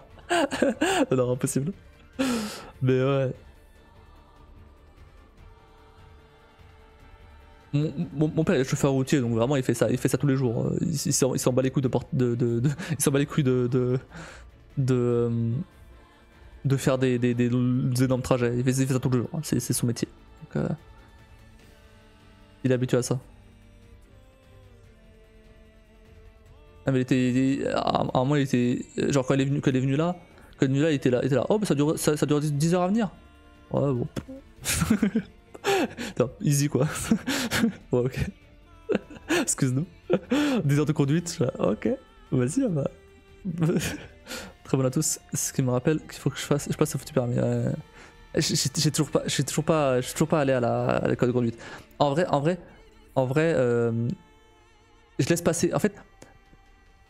Non, impossible. Mais ouais. Mon père est chauffeur routier, donc vraiment il fait ça tous les jours. Il s'en bat les couilles il s'en bat les couilles de faire des énormes trajets. Il fait ça tous les jours. C'est son métier. Donc, il est habitué à ça. Ah, mais à un moment il était genre quand elle est venue là, il était là. Oh bah ça dure 10 heures à venir. Ouais bon. Non, easy quoi. Ouais, ok. Excuse-nous. 10 heures de conduite, ok. Vas-y, on va. Très bon à tous. Ce qui me rappelle qu'il faut que je passe au foutu permis. J'ai toujours pas allé à l'école de conduite. En vrai, je laisse passer. En fait,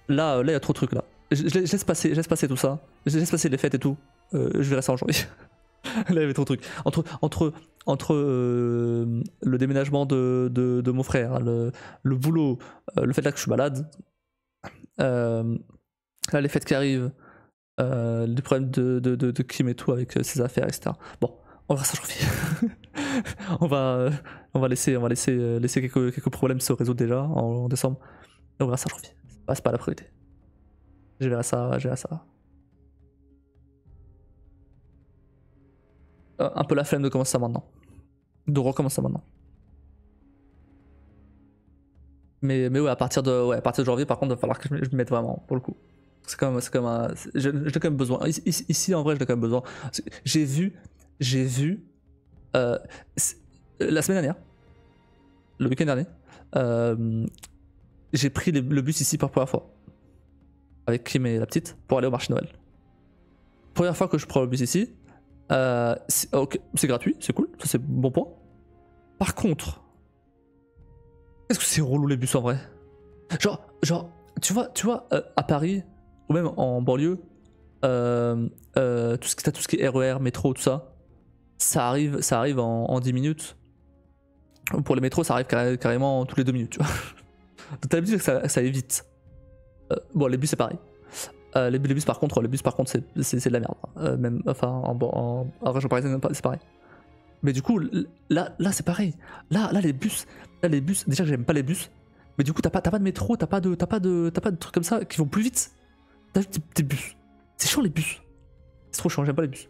là, il y a trop de trucs là. Je laisse passer tout ça. Je laisse passer les fêtes et tout. Je verrai ça en janvier. Là, il y avait trop de trucs. Entre le déménagement de mon frère, le boulot, le fait là que je suis malade, là, les fêtes qui arrivent, les problèmes de Kim et tout avec ses affaires, etc. Bon, on verra ça en janvier. on va laisser quelques problèmes se résoudre déjà en décembre. Et on verra ça en janvier. C'est pas la priorité. Je verrai ça. Un peu la flemme de commencer ça maintenant. De recommencer ça maintenant. Mais ouais, à partir de janvier, par contre, il va falloir que je me mette vraiment, pour le coup. C'est quand même j'ai quand même besoin. Ici, en vrai, j'ai quand même besoin. J'ai vu la semaine dernière, le week-end dernier, j'ai pris le bus ici pour la première fois. Avec Kim et la petite, pour aller au marché Noël. Première fois que je prends le bus ici. C'est gratuit, c'est cool, ça c'est bon point. Par contre, est-ce que c'est relou les bus en vrai? Genre, tu vois, à Paris, ou même en banlieue, tout ce qui est RER, métro, tout ça, ça arrive en 10 minutes. Pour les métros, ça arrive carrément toutes les 2 minutes, tu vois. Donc t'as l'habitude que ça aille vite. Bon, les bus c'est pareil. Les bus par contre c'est de la merde. Même, enfin, en région parisienne c'est pareil. Mais du coup, là c'est pareil. Là les bus, déjà que j'aime pas les bus, mais du coup t'as pas de métro, t'as pas de trucs comme ça qui vont plus vite. T'as juste des bus. C'est chiant les bus. C'est trop chiant, j'aime pas les bus.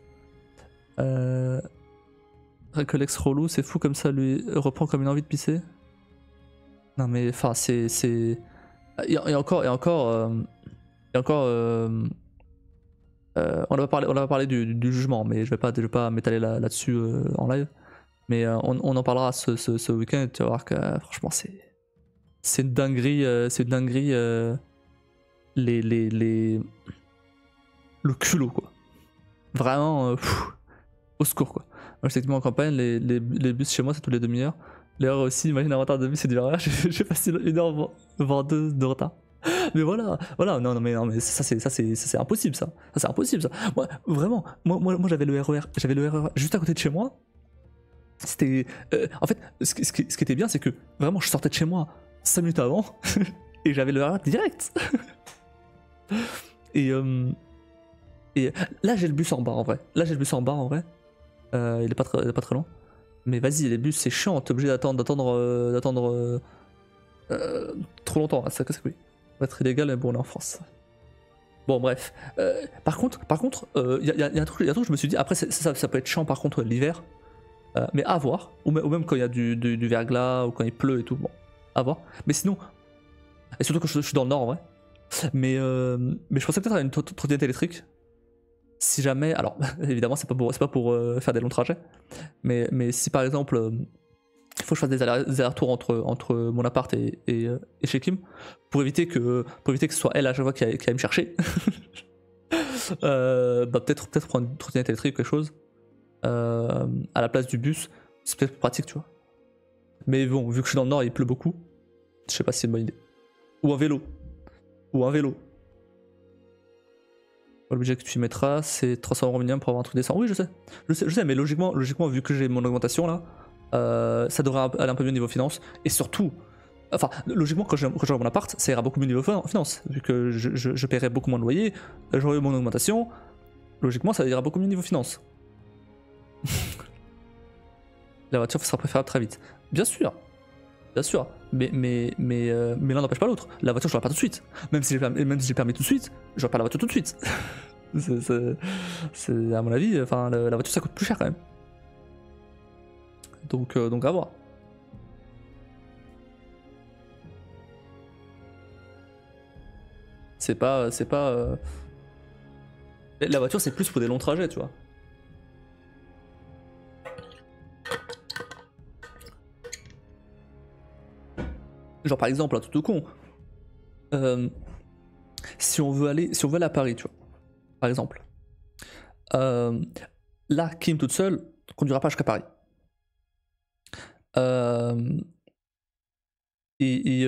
Recolex relou, c'est fou comme ça lui reprend comme une envie de pisser. Non mais enfin c'est. Et encore, on va parler du jugement, mais je vais pas m'étaler là-dessus en live. Mais on en parlera ce week-end. Tu vas voir que franchement c'est une dinguerie, le culot quoi. Vraiment, au secours quoi. Moi je sais que en campagne, les bus chez moi c'est tous les demi-heures. L'heure aussi, imagine un retard de bus, c'est du RER. J'ai passé 1h22 de retard. Mais voilà, non mais ça c'est impossible ça. Ça c'est impossible ça. Moi vraiment, moi j'avais le RER juste à côté de chez moi. C'était en fait ce qui était bien c'est que vraiment je sortais de chez moi 5 minutes avant et j'avais le RER direct. et là j'ai le bus en bas en vrai. Il est pas très loin. Mais vas-y, les bus c'est chiant, t'es obligé d'attendre trop longtemps, ça casse les couilles. Ça va être illégal, mais bon, on est en France. Bon, bref. Par contre, y a un truc, je me suis dit, après, ça peut être chiant par contre l'hiver, mais à voir, ou même quand il y a du verglas, ou quand il pleut et tout, bon, à voir. Mais sinon, et surtout quand je suis dans le nord en vrai, mais je pensais peut-être à une trottinette électrique. Si jamais, alors évidemment c'est pas pour faire des longs trajets, mais si par exemple il faut que je fasse des allers-retours entre mon appart et chez Kim pour éviter que ce soit elle à chaque fois qui aille me chercher, peut-être prendre une trottinette électrique ou quelque chose à la place du bus, c'est peut-être plus pratique tu vois. Mais bon, vu que je suis dans le nord et il pleut beaucoup, je sais pas si c'est une bonne idée. Ou un vélo. Le budget que tu mettras, c'est 300€ minimum pour avoir un truc décent. Oui, je sais, mais logiquement, vu que j'ai mon augmentation là, ça devrait aller un peu mieux niveau finance. Et surtout, enfin, logiquement, quand j'aurai mon appart, ça ira beaucoup mieux niveau finance. Vu que je paierai beaucoup moins de loyer, j'aurai mon augmentation, logiquement, ça ira beaucoup mieux niveau finance. La voiture sera préférable très vite. Bien sûr. Mais l'un n'empêche pas l'autre. La voiture, je l'aurai pas tout de suite. Même si j'ai permis tout de suite, j'aurai pas la voiture tout de suite. c'est à mon avis, enfin, la voiture ça coûte plus cher quand même. Donc à voir. C'est pas. La voiture c'est plus pour des longs trajets, tu vois. Genre par exemple, un truc tout con. Si on veut aller à Paris, tu vois, par exemple. Là, Kim toute seule conduira pas jusqu'à Paris. Et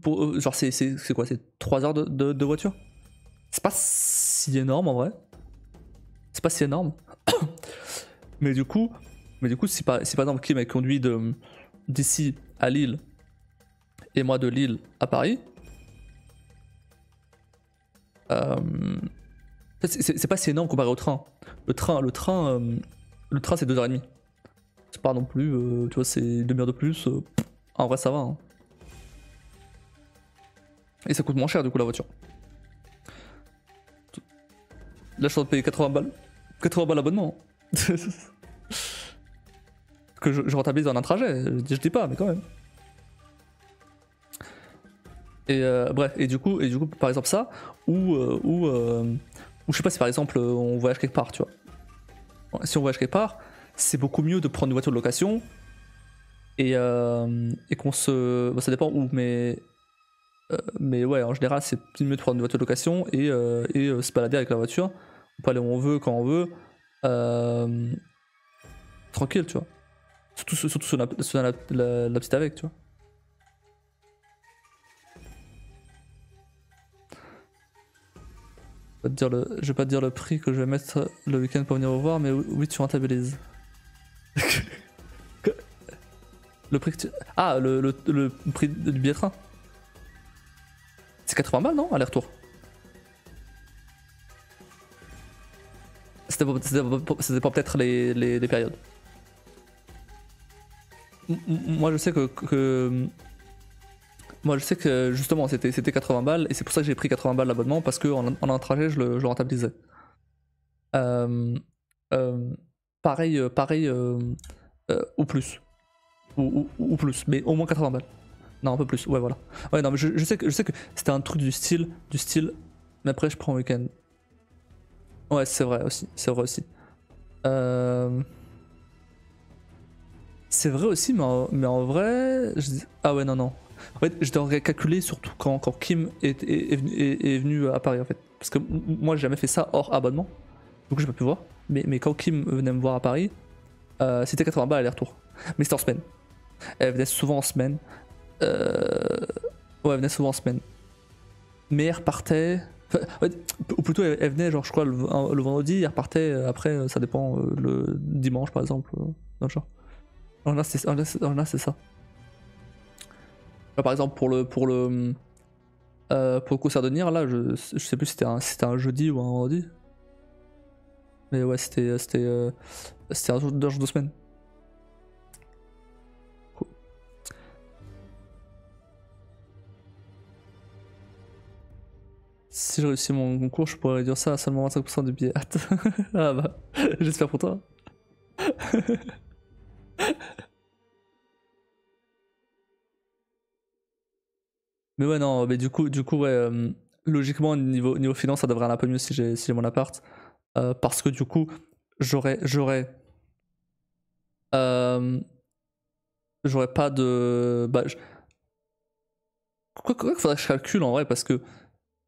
pour, genre c'est quoi, c'est 3 heures de voiture. C'est pas si énorme en vrai. C'est pas si énorme. mais du coup si par exemple Kim a conduit d'ici à Lille et moi de Lille à Paris, c'est pas si énorme comparé au train. Le train c'est 2h30. C'est pas non plus, tu vois, c'est une demi-heure de plus. En vrai ça va. Hein. Et ça coûte moins cher du coup la voiture. Là je suis en train de payer 80 balles. 80 balles l'abonnement. Que je rentabilise en un trajet, je dis pas, mais quand même. Et bref, et du coup par exemple ça, ou je sais pas si par exemple on voyage quelque part, tu vois. Si on voyage quelque part, c'est beaucoup mieux de prendre une voiture de location et qu'on se... Bon, ça dépend où, mais ouais, en général c'est mieux de prendre une voiture de location et se balader avec la voiture. On peut aller où on veut, quand on veut. Tranquille, tu vois. Surtout sur la petite avec, tu vois. Je vais pas te dire le prix que je vais mettre le week-end pour venir vous voir, mais oui, tu rentabilises. Le prix que tu... Ah, le prix du billet de train. C'est 80 balles, non? Aller-retour. C'était pas peut-être les périodes. Moi je sais moi je sais que justement c'était 80 balles et c'est pour ça que j'ai pris 80 balles l'abonnement parce que en un trajet je le rentabilisais. Pareil ou plus. Ou plus, mais au moins 80 balles. Non, un peu plus, ouais voilà. Ouais non mais je sais que c'était un truc du style, mais après je prends un week-end. Ouais c'est vrai aussi. C'est vrai aussi, mais en vrai. Ah ouais, non. En fait, je devrais calculer surtout quand Kim est venu à Paris en fait. Parce que moi, j'ai jamais fait ça hors abonnement. Donc, j'ai pas pu voir. Mais quand Kim venait me voir à Paris, c'était 80 balles aller-retour. Mais c'était en semaine. Elle venait souvent en semaine. Ouais, elle venait souvent en semaine. Mais elle repartait. Ou plutôt, elle venait, genre, je crois, le vendredi, elle repartait après, ça dépend, le dimanche par exemple. Dans le genre. Là, c'est ça. Là, par exemple, pour le concert de Nier, là, je sais plus si c'était un jeudi ou un vendredi. Mais ouais, c'était un jour, 2 semaines. Cool. Si je réussis mon concours, je pourrais réduire ça à seulement 25% du billet. Ah bah, j'espère pour toi. Mais ouais, non, mais du coup ouais, logiquement, niveau finance, ça devrait aller un peu mieux si j'ai mon appart. Parce que du coup, j'aurais pas de. Bah, quoi qu'il faudrait que je calcule en vrai, parce que.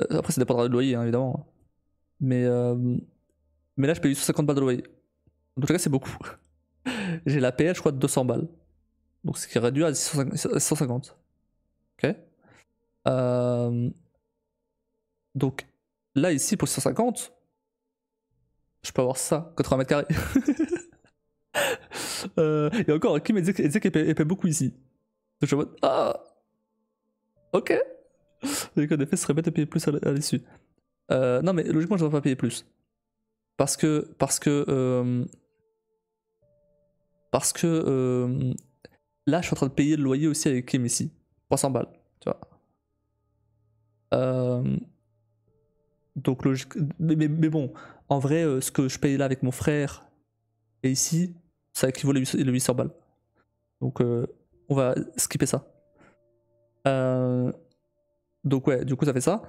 Après, ça dépendra du loyer, hein, évidemment. Mais là, je paye 150 balles de loyer. En tout cas, c'est beaucoup. J'ai la PL, je crois, de 200 balles. Donc, ce qui réduit à 150. Ok. Donc, là, ici, pour 150, je peux avoir ça, 80 mètres carrés. Et encore, qui me disait qu'elle paie beaucoup ici. Donc, je suis en mode, ah, ok. Donc, en effet, ce serait bête de payer plus à l'issue. Non, mais logiquement, je ne devrais pas payer plus. Parce que là, je suis en train de payer le loyer aussi avec Kim ici. 300 balles, tu vois. Donc logique. Mais bon, en vrai, ce que je paye là avec mon frère et ici, ça équivaut les 800 balles. Donc on va skipper ça. Donc ouais, du coup ça fait ça.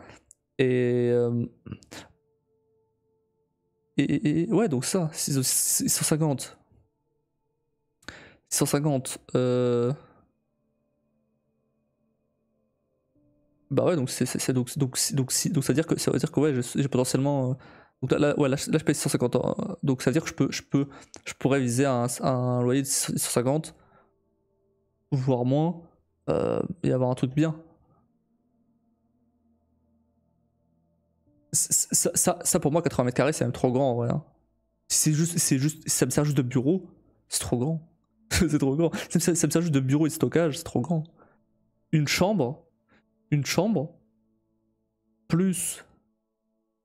Et ouais, donc ça, 650. 650. Bah ouais, donc donc ça veut dire que ouais, j'ai potentiellement. Donc ouais, là, je paye 650 €. Donc ça veut dire que je pourrais viser un loyer de 650, voire moins, et avoir un truc bien. Ça pour moi, 80 mètres carrés, c'est même trop grand en vrai, hein. Si ça me sert juste de bureau, c'est trop grand. C'est trop grand. Ça me sert juste de bureau et de stockage, c'est trop grand. Une chambre, une chambre, plus.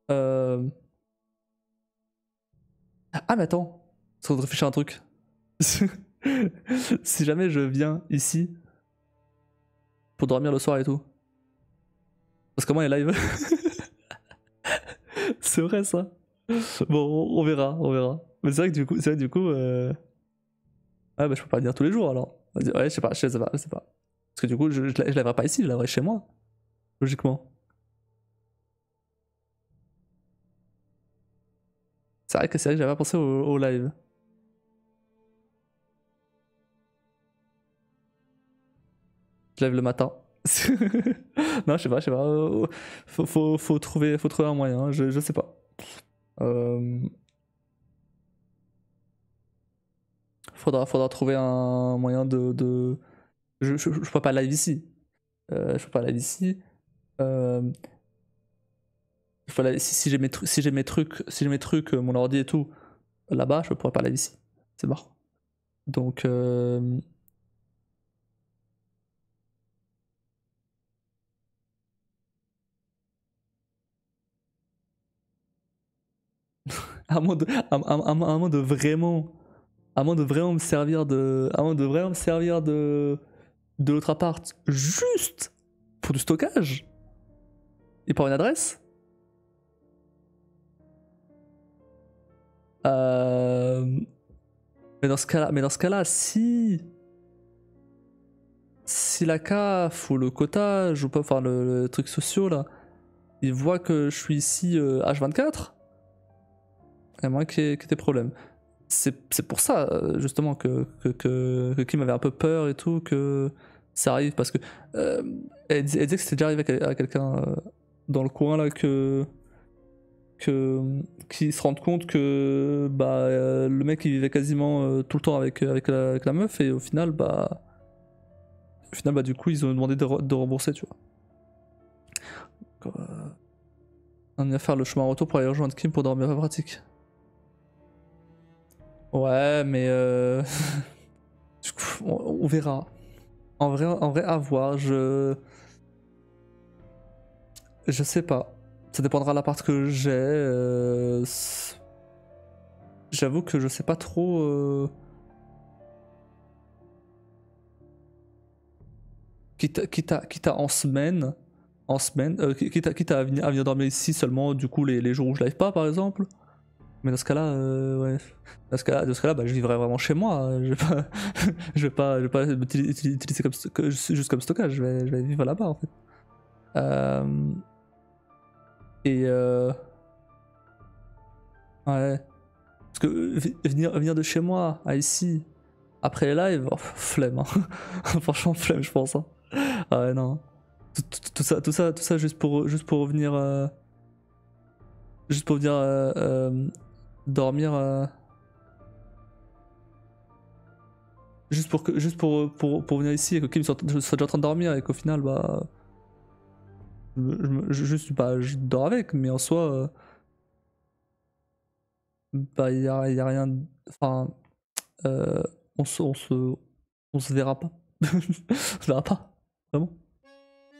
euh, Ah, mais attends, ça de réfléchir à un truc. Si jamais je viens ici pour dormir le soir et tout, parce que moi, il est live. C'est vrai ça. Bon, on verra, on verra. Mais c'est vrai que du coup, ah bah je peux pas venir tous les jours alors. Vas-y, ouais, je sais pas, je sais pas, je sais pas. Parce que du coup, je lèverai pas ici, je lèverai chez moi, logiquement. C'est vrai que j'avais pas pensé au live. Je lève le matin. Non, je sais pas. Faut trouver un moyen, je sais pas. Euh, faudra trouver un moyen je peux pas live ici. Je peux pas live ici. Euh, si j'ai si j'ai mes trucs, mon ordi et tout, là-bas, je pourrais pas live ici. C'est mort. Donc, à moins de, à moins de vraiment, à moins de vraiment me servir à moins de vraiment me servir de l'autre appart juste pour du stockage et pour une adresse. Euh, mais dans ce cas-là, si la CAF ou le cotage ou pas, enfin le truc social là, ils voient que je suis ici H24, il y a moins qu'il y ait des problèmes. C'est pour ça justement que Kim avait un peu peur et tout que ça arrive parce que elle disait que c'était déjà arrivé à quelqu'un dans le coin là qui se rendent compte que bah le mec il vivait quasiment tout le temps avec la meuf et au final bah du coup ils ont demandé de rembourser, tu vois. Donc, on va faire le chemin retour pour aller rejoindre Kim pour dormir, pas pratique. Ouais, mais du coup, on verra. En vrai, à voir. Je sais pas. Ça dépendra de l'appart que j'ai. J'avoue que je sais pas trop. Quitte à quitte à venir dormir ici seulement, du coup, les jours où je live pas, par exemple. Mais dans ce cas-là, ouais. Dans ce cas-là, bah, je vivrai vraiment chez moi, hein. Je vais pas l'utiliser juste comme stockage. Je vais vivre là-bas, en fait. Euh, et ouais. Parce que venir de chez moi à ici, après les lives, oh, flemme, hein. Franchement, flemme, je pense, hein. Ah ouais, non. Tout ça juste pour venir. Juste pour venir dormir. Juste pour venir ici et que Kim soit déjà en train de dormir et qu'au final, bah. Je dors avec, mais en soi. Bah, y a rien. Enfin. Euh, on se verra pas. On se verra pas. Vraiment.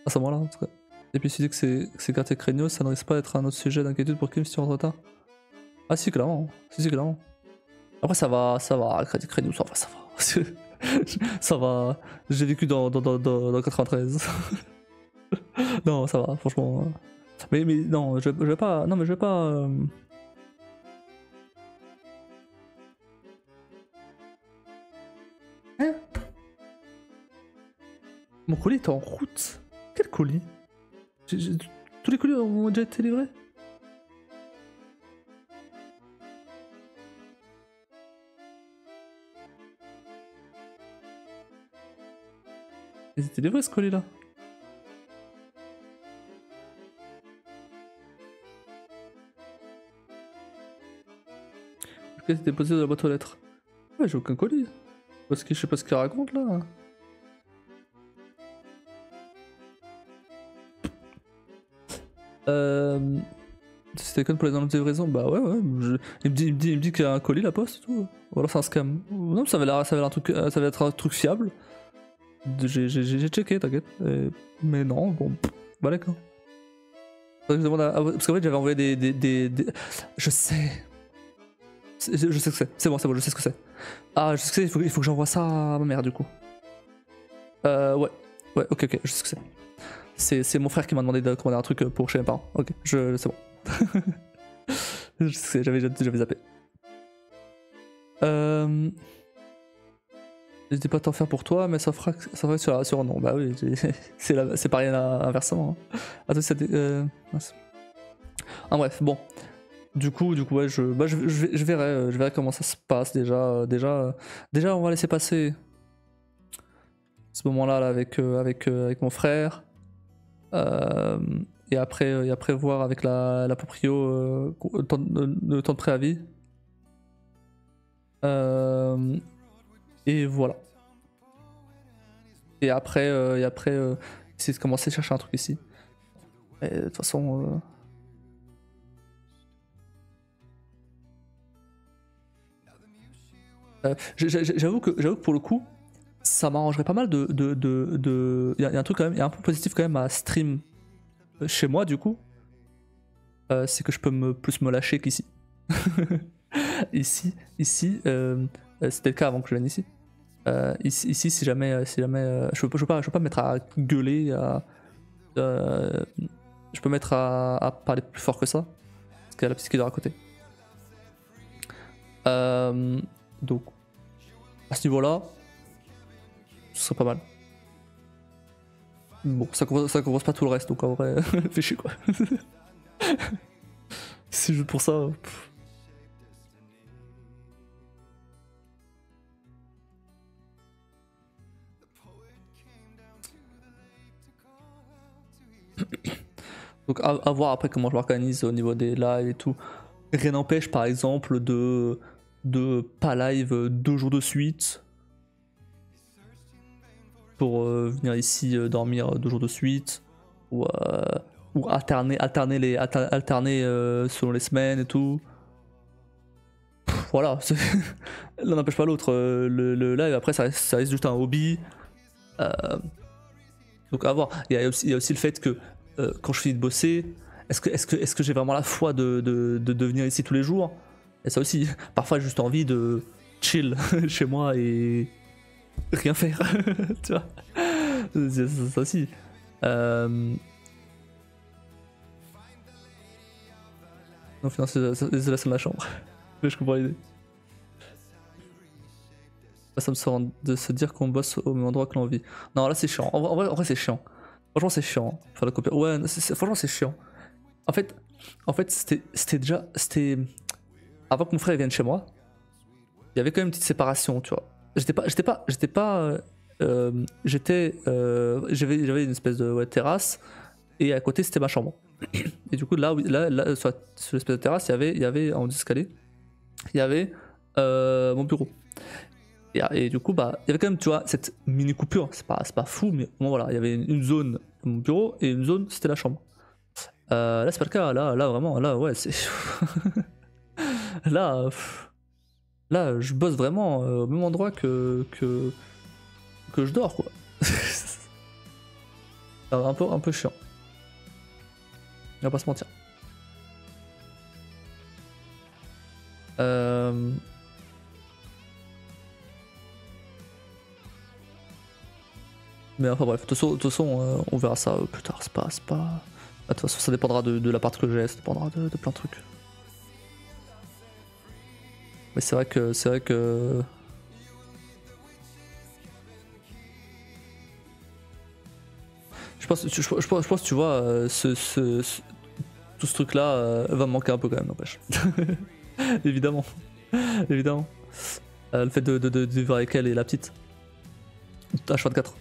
À ce moment-là, en tout cas. Et puis, si tu dis que c'est quartier Créneau, ça ne risque pas d'être un autre sujet d'inquiétude pour Kim si tu rentres tard. Ah, si, clairement. Si, clairement. Après, ça va. Créneau, ça va, ça va. Ça va. J'ai vécu dans 93. Non, ça va, franchement. Mais non, je vais pas. Non, mais je vais pas. Hein? Mon colis est en route. Quel colis? Tous les colis ont déjà été livrés? Ils étaient livrés ce colis là? Le colis était posé dans la boîte aux lettres. Ouais, j'ai aucun colis. Je sais pas ce qu'il raconte là. C'était con pour les livraisons. Bah ouais, il me dit qu'il y a un colis la poste et tout. Ou alors c'est un scam. Non, ça va être un truc fiable. J'ai checké, t'inquiète. Mais non, bon, bah d'accord. Parce qu'en fait j'avais envoyé des... Je sais. Je sais ce que c'est. C'est bon, je sais ce que c'est. Ah, je sais ce que c'est, il faut que j'envoie ça à ma mère du coup. Ouais, ok, je sais ce que c'est. C'est mon frère qui m'a demandé de commander un truc pour chez mes parents. Ok, c'est bon. Je sais, j'avais zappé. N'hésite pas à t'en faire pour toi, mais ça fera sur un nom. Bah oui, c'est pareil inversement. Hein. Attends, bref, bon. Du coup, ouais, je verrai comment ça se passe déjà. Déjà, on va laisser passer ce moment-là là, avec mon frère. Et après voir avec la proprio le temps de préavis. Et voilà. Et après essayer de commencer à chercher un truc ici. Et de toute façon. J'avoue que pour le coup, ça m'arrangerait pas mal de. Il y a un truc quand même, il y a un point positif quand même à stream chez moi du coup. C'est que je peux plus me lâcher qu'ici. Ici, c'était le cas avant que je vienne ici. Ici, si jamais, je peux pas me mettre à gueuler, je peux mettre à parler plus fort que ça, parce qu'il y a la petite qui dort à côté. Donc, à ce niveau-là, ce serait pas mal. Bon, ça couvre pas tout le reste, donc en vrai, fais chier quoi. C'est juste pour ça. Donc à voir après comment je m'organise au niveau des lives et tout. Rien n'empêche par exemple de pas live 2 jours de suite pour venir ici dormir 2 jours de suite ou alterner selon les semaines et tout. Voilà, l'un n'empêche pas l'autre. Le live après ça reste juste un hobby. Donc à voir. Il y a aussi le fait que quand je finis de bosser, est-ce que j'ai vraiment la foi de venir ici tous les jours? Et ça aussi, parfois j'ai juste envie de chill chez moi et rien faire. Tu vois, ça aussi. Non, finalement, c'est la salle de la chambre. Mais je comprends l'idée. Ça me sort de se dire qu'on bosse au même endroit que l'on vit. Non, là c'est chiant. En vrai c'est chiant. Franchement, c'est chiant. Faire la copie. Ouais, franchement, c'est chiant. En fait, c'était avant que mon frère vienne chez moi. Il y avait quand même une petite séparation, tu vois. J'avais une espèce de terrasse et à côté c'était ma chambre. Et du coup là sur l'espèce de terrasse, il y avait en escalier, il y avait mon bureau. Et du coup, bah, il y avait quand même, tu vois, cette mini coupure. C'est pas fou, mais bon, voilà, il y avait une zone, mon bureau, et une zone, c'était la chambre. Là, c'est pas le cas. Là, vraiment, là, ouais, c'est. là, je bosse vraiment au même endroit que je dors, quoi. un peu chiant. On va pas se mentir. Mais enfin bref, de toute façon, on verra ça plus tard. C'est pas. De toute façon, ça dépendra de l'appart que j'ai, ça dépendra de plein de trucs. Mais c'est vrai que. Je pense, tu vois, tout ce truc-là va me manquer un peu quand même, n'empêche. Évidemment. Le fait de vivre avec elle et la petite. H24.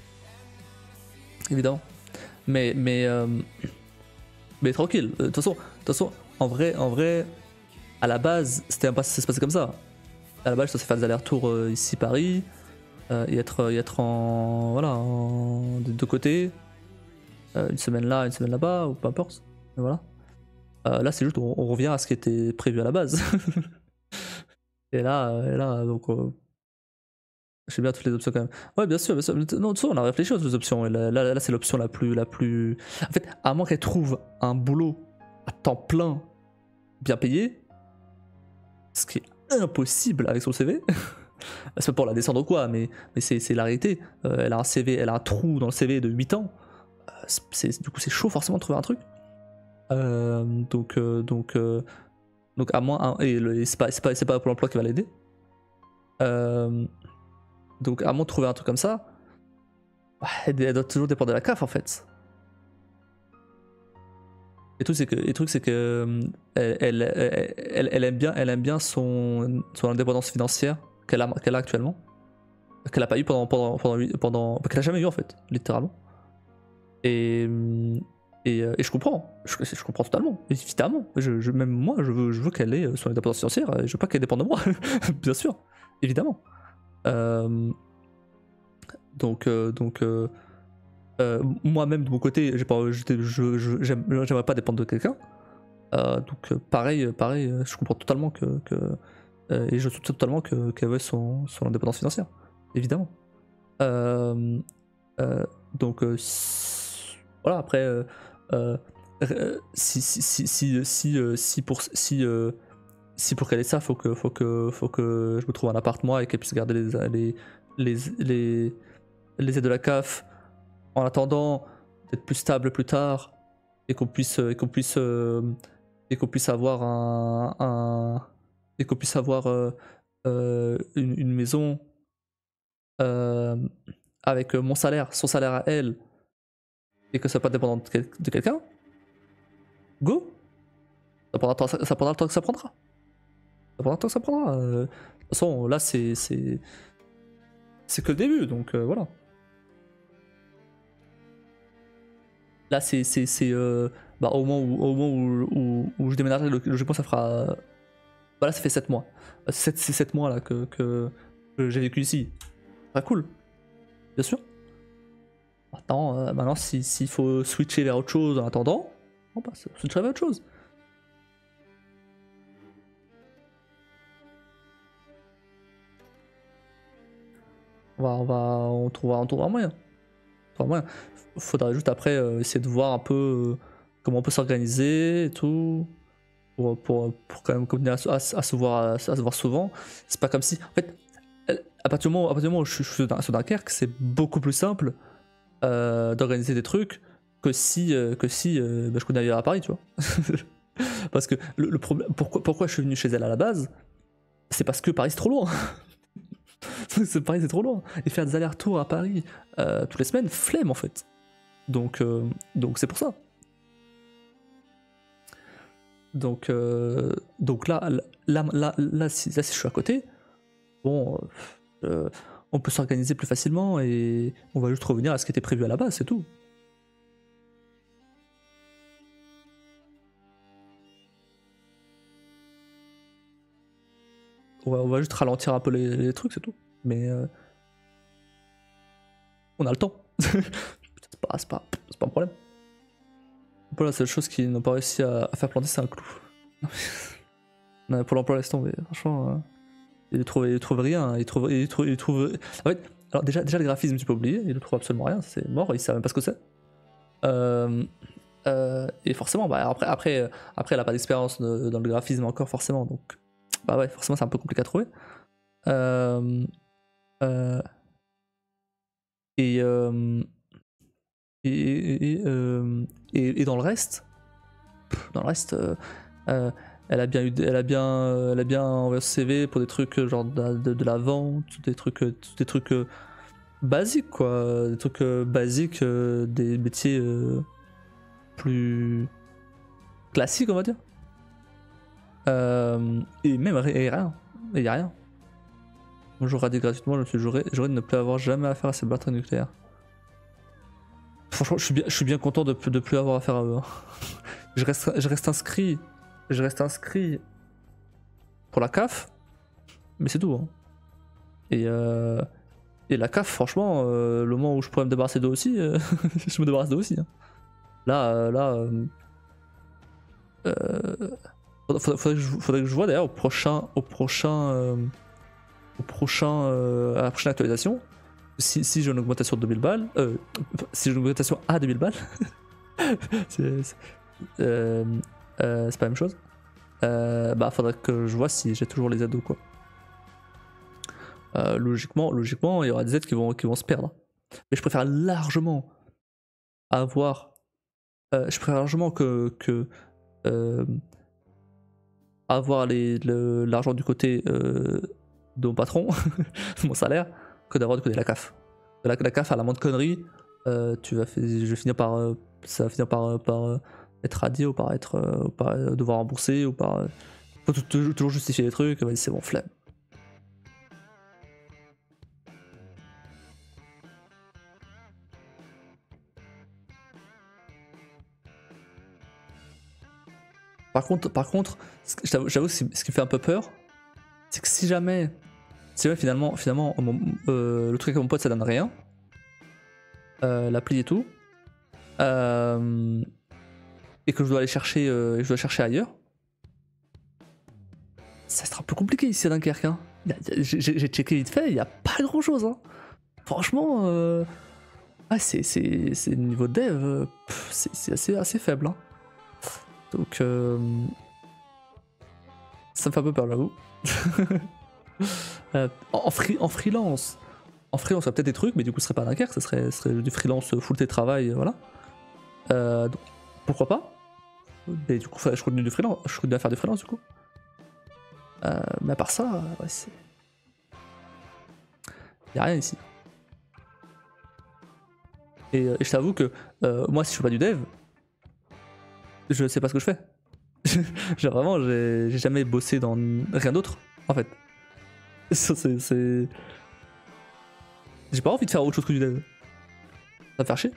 Évidemment. Mais tranquille. De toute façon, en vrai, à la base, ça se passait comme ça. À la base, je suis censé faire des allers-retours ici Paris et être en voilà des deux côtés, une semaine là, une semaine là-bas ou peu importe. Et voilà. Là, c'est juste on revient à ce qui était prévu à la base. et là donc je sais bien toutes les options quand même. Ouais, bien sûr, bien sûr. Non, on a réfléchi aux autres options. Et là c'est l'option la plus. En fait, à moins qu'elle trouve un boulot à temps plein, bien payé, ce qui est impossible avec son CV. C'est pas pour la descendre ou quoi, mais c'est la réalité. Elle a un CV, elle a un trou dans le CV de 8 ans. Du coup, c'est chaud forcément de trouver un truc. Donc à moins. Et c'est pas pour l'emploi qui va l'aider. Donc à moins de trouver un truc comme ça, elle doit toujours dépendre de la CAF en fait. Et tout c'est que elle aime bien son indépendance financière qu'elle a actuellement, qu'elle a pas eu pendant qu'elle a jamais eu en fait, littéralement. Et je comprends, je comprends totalement, évidemment. Même moi, je veux qu'elle ait son indépendance financière. Je veux pas qu'elle dépende de moi, bien sûr, évidemment. Moi-même de mon côté, j'aimerais pas dépendre de quelqu'un. Donc pareil, je comprends totalement et je soutiens totalement qu'elle veut son indépendance financière, évidemment. Donc voilà, après si pour qu'elle ait ça, faut que je me trouve un appart moi et qu'elle puisse garder les aides de la CAF en attendant d'être plus stable plus tard et qu'on puisse avoir une maison avec mon salaire, son salaire à elle, et que ça soit pas dépendant de quelqu'un. Go. Ça prendra le temps que ça prendra. De toute façon, là, c'est que le début, donc voilà. Là, c'est au moment où je déménagerai, logiquement, ça fera. Voilà, ça fait 7 mois. C'est 7 mois là que j'ai vécu ici. Pas cool, bien sûr. Maintenant, s'il faut switcher vers autre chose en attendant, on passe, switcher vers autre chose. On trouvera un moyen. Faudra juste après essayer de voir un peu comment on peut s'organiser et tout pour quand même continuer à se voir souvent. C'est pas comme si, en fait, à partir du moment où je suis sur Dunkerque, c'est beaucoup plus simple d'organiser des trucs que si je connais ailleurs à Paris, tu vois. Parce que le problème, pourquoi je suis venu chez elle à la base, c'est parce que Paris c'est trop loin. Paris c'est trop loin, et faire des allers-retours à Paris toutes les semaines, flemme en fait. Donc c'est pour ça. Donc là si je suis à côté, bon, on peut s'organiser plus facilement et on va juste revenir à ce qui était prévu à la base, c'est tout. On va juste ralentir un peu les trucs, c'est tout. Mais on a le temps. c'est pas un problème. Pour la seule chose qu'ils n'ont pas réussi à faire planter, c'est un clou. Non, pour l'emploi, laisse tomber. Franchement, il trouve rien. Il trouve. En fait, alors déjà le graphisme, tu peux oublier. Il ne trouve absolument rien. C'est mort. Il sait même pas ce que c'est. Et forcément, après, elle a pas d'expérience dans le graphisme encore, forcément. Donc, bah ouais, forcément, c'est un peu compliqué à trouver. Et dans le reste, elle a bien envoyé ce CV pour des trucs genre de la vente, des trucs basiques quoi, des trucs basiques, des métiers plus classiques on va dire. Et même rien, il y a rien. Moi j'aurais dit gratuitement, j'aurais de ne plus avoir jamais affaire à ces batteries nucléaires. Franchement, je suis bien content de plus avoir affaire à eux. Hein. Je reste inscrit pour la CAF, mais c'est tout. Hein. Et la CAF, franchement, le moment où je pourrais me débarrasser d'eux aussi, je me débarrasse d'eux aussi. Hein. Faudrait que je vois d'ailleurs à la prochaine actualisation, si j'ai une augmentation de 2000 balles, si j'ai une augmentation à 2000 balles, c'est pas la même chose. Bah faudrait que je vois si j'ai toujours les aides ou quoi. Logiquement, il y aura des aides qui vont se perdre. Mais je préfère largement avoir. Je préfère largement que avoir l'argent du côté de mon patron, mon salaire, que d'avoir du côté de la CAF. La CAF a la moindre connerie, je vais finir par. Ça va finir par être radié ou par devoir rembourser ou par. Faut toujours justifier les trucs, vas-y, c'est bon, flemme. Par contre, j'avoue que ce qui me fait un peu peur, c'est que si jamais finalement le truc avec mon pote ça donne rien, l'appli et tout, et que je dois aller chercher, ailleurs, ça sera un peu compliqué ici à Dunkerque. Hein. J'ai checké vite fait, il n'y a pas grand chose. Hein. Franchement, c'est niveau dev, c'est assez faible. Hein. Donc ça me fait un peu peur, j'avoue. En freelance, il y a peut-être des trucs, mais du coup ce serait pas Dunkerque, ce serait du freelance full télétravail, voilà. Donc, pourquoi pas. Mais du coup je continue à faire du freelance du coup. Mais à part ça, ouais, c'est... Y'a rien ici. Et je t'avoue que moi si je fais pas du dev, je sais pas ce que je fais. Vraiment, j'ai jamais bossé dans rien d'autre, en fait. C'est... J'ai pas envie de faire autre chose que du dev. Ça va me faire chier.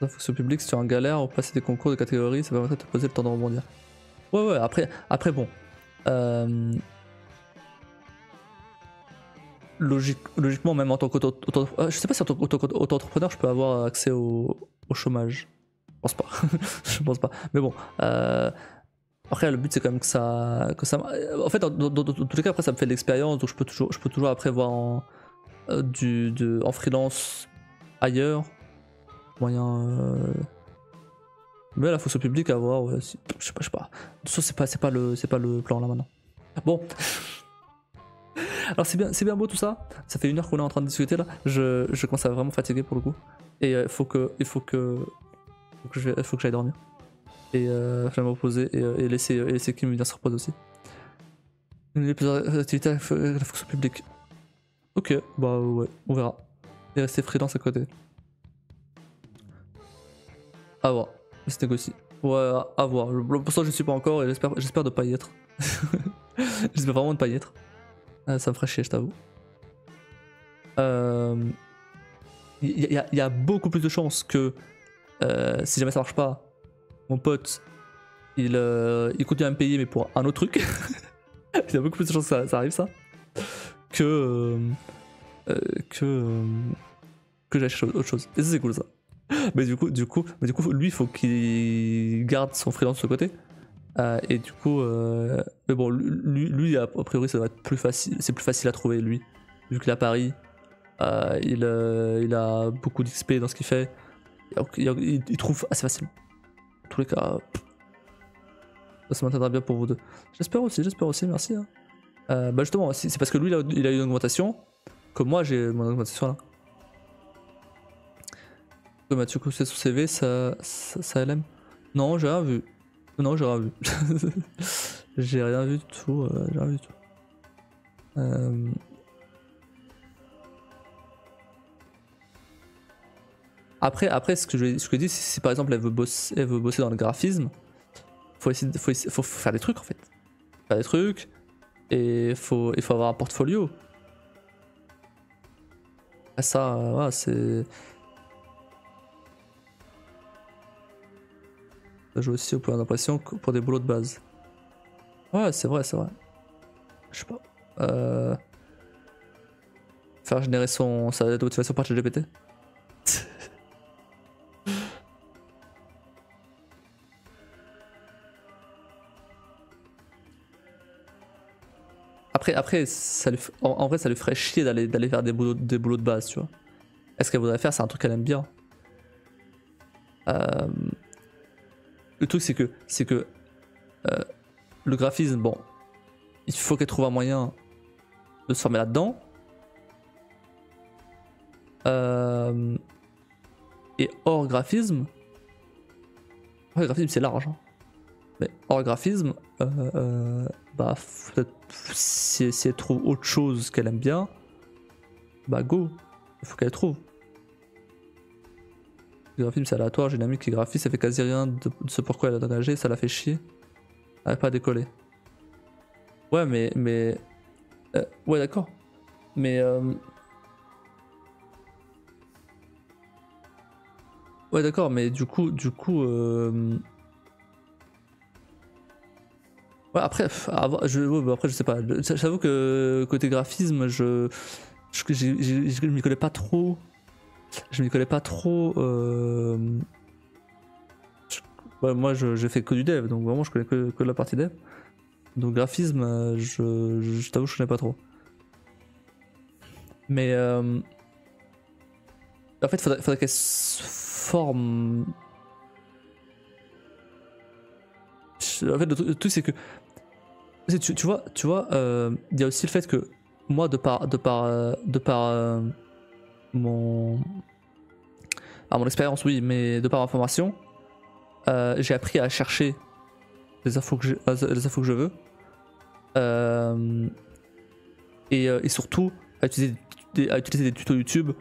La fonction publique, si tu es en galère ou passer des concours de catégorie, ça permettrait de te poser le temps de rebondir. Ouais, après bon. Logiquement, même en tant qu'auto-entrepreneur, je sais pas si en tant qu'auto-entrepreneur je peux avoir accès au chômage. Je pense pas. Je pense pas. Mais bon. Après, le but c'est quand même que ça. En fait, dans tous les cas, après ça me fait de l'expérience, donc je peux toujours après voir en freelance ailleurs. Moyen. Mais la fonction publique à voir, ouais, je sais pas. De toute façon, c'est pas le plan là maintenant. Bon. Alors c'est bien beau tout ça. Ça fait 1 heure qu'on est en train de discuter là. Je commence à vraiment fatiguer pour le coup. Et il faut que j'aille dormir. Et je vais me reposer et laisser Kim venir se reposer aussi. Les plusieurs activités avec la fonction publique. Ok, bah ouais, on verra. Et rester freelance à côté. À voir. Se négocie. Ouais, à voir. Pour ça je ne suis pas encore et j'espère de pas y être. J'espère vraiment de pas y être. Ça me ferait chier, je t'avoue. Il y a beaucoup plus de chances que si jamais ça marche pas, mon pote il continue à me payer mais pour un autre truc. Il y a beaucoup plus de chances que ça arrive ça que j'achète autre chose. Et ça c'est cool ça. Mais du coup lui il faut qu'il garde son freelance de ce côté. Et du coup, mais bon, lui a priori ça va être plus facile, c'est plus facile à trouver lui, vu qu'il est à Paris, il a beaucoup d'XP dans ce qu'il fait, il trouve assez facilement. En tous les cas, ça m'attendra bien pour vous deux. J'espère aussi, merci. Hein. Bah justement, c'est parce que lui il a eu une augmentation, que moi j'ai mon augmentation là. Mathieu Cousset sur CV, ça LM. Non, j'ai rien vu. Non, j'ai rien vu. J'ai rien vu du tout. Après, ce que je dis, si par exemple elle veut bosser dans le graphisme, faut faire des trucs en fait. Faire des trucs, et il faut avoir un portfolio. Et ça, voilà, c'est. Ça joue aussi au point d'impression que pour des boulots de base. Ouais, c'est vrai, c'est vrai. Je sais pas. Faire générer sa lettre de motivation par ChatGPT. Après ça lui, en vrai, ça lui ferait chier d'aller faire des boulots de base, tu vois. Est-ce qu'elle voudrait faire, c'est un truc qu'elle aime bien. Le truc, c'est que le graphisme, bon, il faut qu'elle trouve un moyen de se former là-dedans. Et hors graphisme, ouais, graphisme c'est large, hein. Mais hors graphisme, bah peut-être si elle trouve autre chose qu'elle aime bien, bah go, il faut qu'elle trouve. Le graphisme c'est aléatoire, j'ai une amie qui est graphiste, elle fait quasi rien de ce pourquoi elle a engagé, ça la fait chier. Elle n'a pas décollé. Ouais mais ouais d'accord. Mais ouais d'accord, mais du coup ouais, après après je sais pas. J'avoue que côté graphisme, je m'y connais pas trop. Je m'y connais pas trop. Ouais, moi j'ai fait que du dev, donc vraiment je connais que la partie dev. Donc graphisme, je t'avoue je connais pas trop. Mais en fait faudrait qu'elle se forme. En fait le truc c'est que tu vois, il y a aussi le fait que moi de par mon expérience, oui, mais de par ma formation, j'ai appris à chercher les infos que je veux, et surtout à utiliser des tutos YouTube,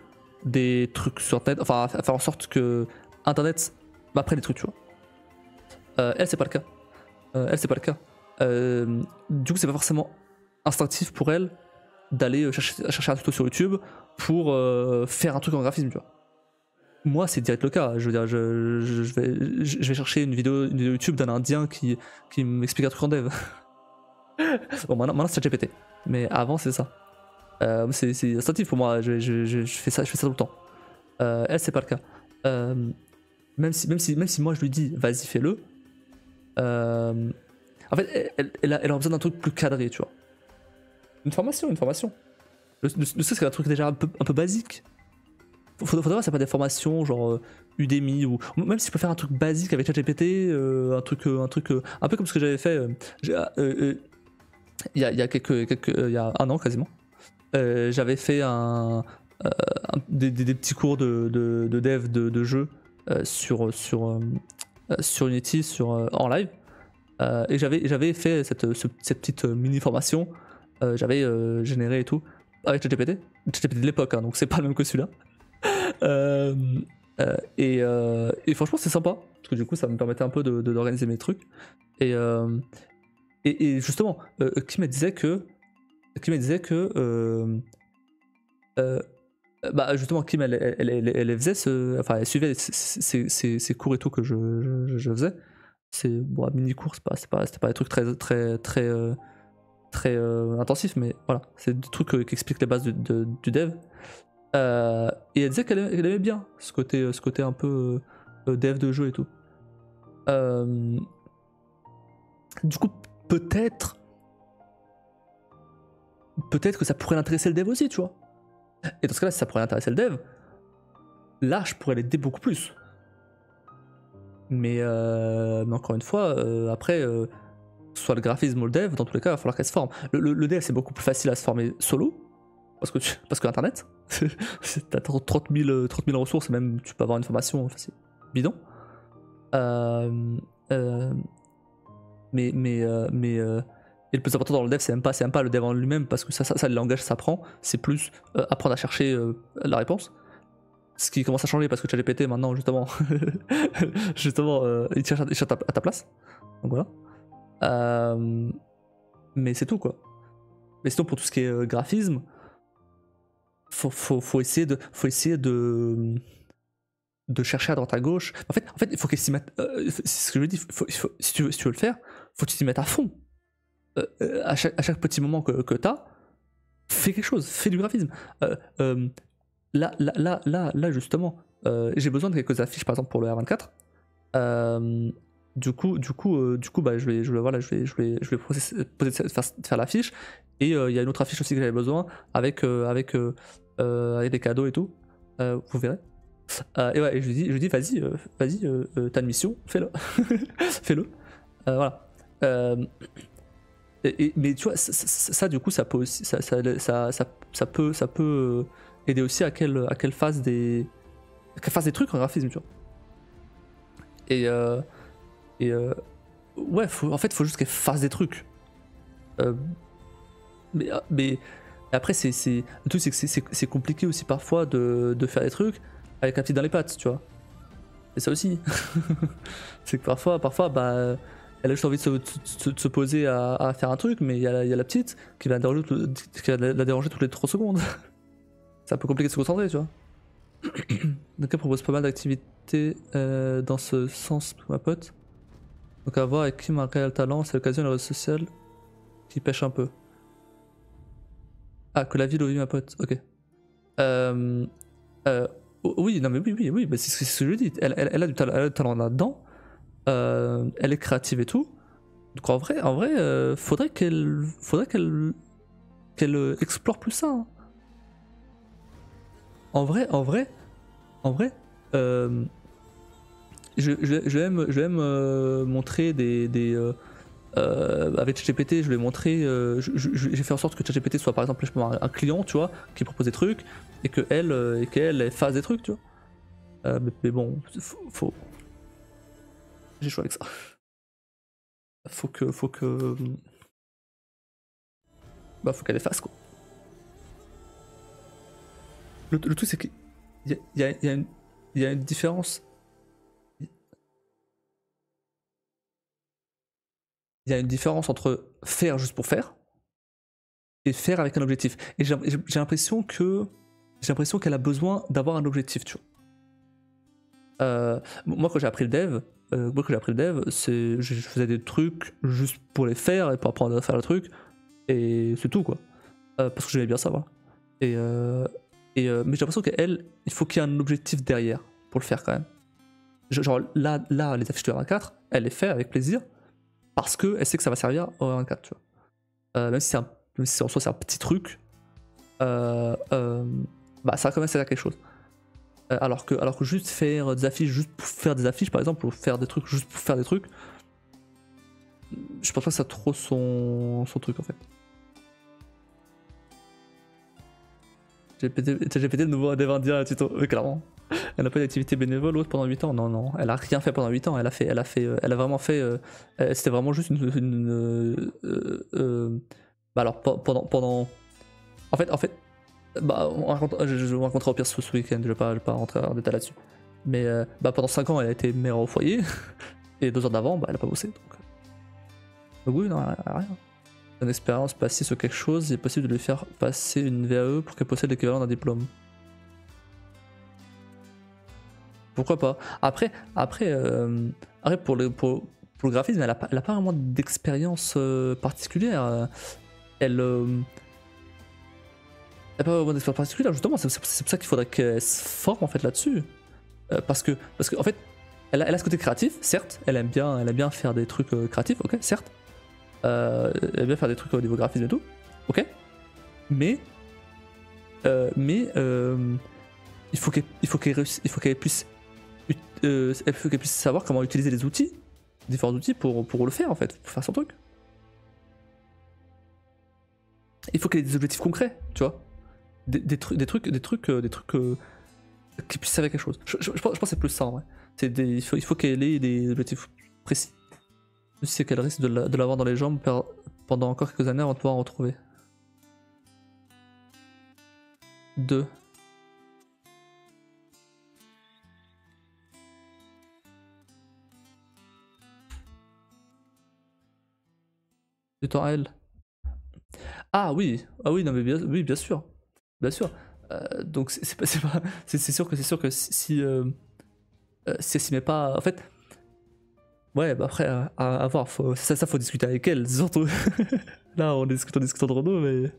des trucs sur internet, enfin à faire en sorte que internet m'apprenne des trucs, tu vois. Elle c'est pas le cas. Du coup c'est pas forcément instinctif pour elle d'aller chercher un tuto sur YouTube pour faire un truc en graphisme, tu vois. Moi c'est direct le cas, je veux dire je vais chercher une vidéo YouTube d'un indien qui m'explique un truc en dev. Bon maintenant c'est ChatGPT, mais avant c'est ça. C'est instinctif pour moi, je fais ça tout le temps. Elle c'est pas le cas. Même si moi je lui dis vas-y fais-le, en fait elle a besoin d'un truc plus cadré, tu vois. Une formation. Ne serait-ce qu'un truc déjà un peu basique. Faudrait voir si c'est pas des formations genre Udemy ou même si je peux faire un truc basique avec ChatGPT, un truc un peu comme ce que j'avais fait il y a il y a un an quasiment. J'avais fait des petits cours de dev de jeux sur Unity en live, et j'avais fait cette petite mini formation. J'avais généré et tout avec ChatGPT de l'époque, hein, donc c'est pas le même que celui-là. Et franchement c'est sympa parce que du coup ça me permettait un peu d'organiser mes trucs, et justement qui me disait que bah justement Kim elle faisait enfin elle suivait ces cours et tout que je faisais. C'est bon, mini cours, c'était pas des trucs très intensifs, mais voilà, c'est des trucs qui expliquent les bases du dev. Et elle disait qu'elle aimait bien ce côté un peu dev de jeu et tout. Du coup peut-être que ça pourrait l'intéresser le dev aussi, tu vois. Et dans ce cas-là, si ça pourrait intéresser le dev, là je pourrais l'aider beaucoup plus. Mais encore une fois, après, soit le graphisme ou le dev, dans tous les cas, il va falloir qu'elle se forme. Le dev, c'est beaucoup plus facile à se former solo, parce que Internet, t'as 30 000 ressources, et même tu peux avoir une formation facile, bidon. Et le plus important dans le dev, c'est même pas le dev en lui-même, parce que ça le langage s'apprend, c'est plus apprendre à chercher la réponse. Ce qui commence à changer parce que ChatGPT maintenant justement il cherche à ta place. Donc voilà. Mais c'est tout quoi. Mais sinon pour tout ce qui est graphisme, faut essayer de de chercher à droite à gauche. En fait, il faut qu'elle s'y mette. C'est ce que je dis. Si tu veux le faire, faut que tu t'y mettes à fond. À chaque petit moment que t'as, fais quelque chose, fais du graphisme. Là, justement, j'ai besoin de quelques affiches, par exemple pour le R24. Du coup, bah, je vais faire l'affiche. Et il y a une autre affiche aussi que j'avais besoin avec des cadeaux et tout. Vous verrez. Et ouais, et je lui dis vas-y, t'as une mission, fais-le. Fais-le. Voilà. Mais tu vois, ça du coup, ça peut aussi, ça peut aider aussi à qu'elle fasse des trucs en graphisme, tu vois. Ouais, en fait, faut juste qu'elle fasse des trucs. Mais après, le truc, c'est que c'est compliqué aussi parfois de faire des trucs avec un petit dans les pattes, tu vois. C'est ça aussi. C'est que parfois, bah, elle a juste envie de se poser à faire un truc, mais il y a la petite qui va la déranger toutes les 3 secondes. C'est un peu compliqué de se concentrer, tu vois. Donc elle propose pas mal d'activités dans ce sens, ma pote. Donc à voir avec qui m'a un réel talent, c'est l'occasion de la réseau social qui pêche un peu. Ah, que la ville au ma pote, ok. Oui, non mais oui, bah, c'est ce que je dis. Elle a du talent là-dedans. Elle est créative et tout. Donc en vrai, faudrait qu'elle explore plus ça. Hein. En vrai, je vais me montrer avec ChatGPT, je vais montrer, j'ai fait en sorte que ChatGPT soit par exemple un client, tu vois, qui propose des trucs et qu'elle fasse des trucs, tu vois. Mais bon, faut j'ai choisi avec ça. Faut qu'elle les fasse, quoi. Le truc, c'est qu'il y a une différence. Il y a une différence entre faire juste pour faire et faire avec un objectif. Et j'ai l'impression qu'elle a besoin d'avoir un objectif, tu vois. Moi, quand j'ai appris le dev, je faisais des trucs juste pour les faire et pour apprendre à faire le truc, et c'est tout, quoi. Parce que j'aimais bien ça, voilà. Mais j'ai l'impression qu'elle, il faut qu'il y ait un objectif derrière pour le faire quand même. Genre là les affiches de R24, elle les fait avec plaisir parce qu'elle sait que ça va servir au R24, tu vois. Même si en soi c'est un petit truc, bah ça va quand même servir à quelque chose. Alors que juste faire des affiches juste pour faire des affiches, par exemple, ou faire des trucs juste pour faire des trucs, je pense pas que c'est trop son truc en fait. GPT de nouveau un dev indien à tuto, clairement. Elle n'a pas d'activité bénévole autre pendant 8 ans. Non, elle a rien fait pendant 8 ans. Elle a vraiment fait. C'était vraiment juste bah alors pendant. En fait, bah je vous raconterai au pire ce week-end. Je vais pas rentrer en détail là-dessus. Mais bah pendant 5 ans, elle a été mère au foyer et 2 ans d'avant, bah elle a pas bossé. Donc oui, non, elle a rien. Une expérience passive sur quelque chose, il est possible de lui faire passer une VAE pour qu'elle possède l'équivalent d'un diplôme. Pourquoi pas. Après pour le graphisme, elle a pas vraiment d'expérience particulière. Elle n'a pas vraiment d'expérience particulière, justement, c'est pour ça qu'il faudrait qu'elle se forme en fait là-dessus. Parce que en fait, elle a ce côté créatif, certes, elle aime bien faire des trucs créatifs, ok, certes. Elle aime bien faire des trucs au niveau graphisme et tout, ok. Mais il faut qu'elle puisse savoir comment utiliser les outils, différents outils pour le faire en fait, pour faire son truc. Il faut qu'elle ait des objectifs concrets, tu vois, des trucs qui puissent servir à quelque chose. Je pense que c'est plus ça en vrai. Il faut qu'elle ait des objectifs précis. C'est qu'elle risque de l'avoir dans les jambes pendant encore quelques années avant de pouvoir en retrouver. 2. Du temps à elle. Ah oui, non mais bien sûr. Donc c'est sûr que si si elle s'y met pas, en fait, ouais, bah après, à voir, ça faut discuter avec elle, surtout. Là, on discute entre nous,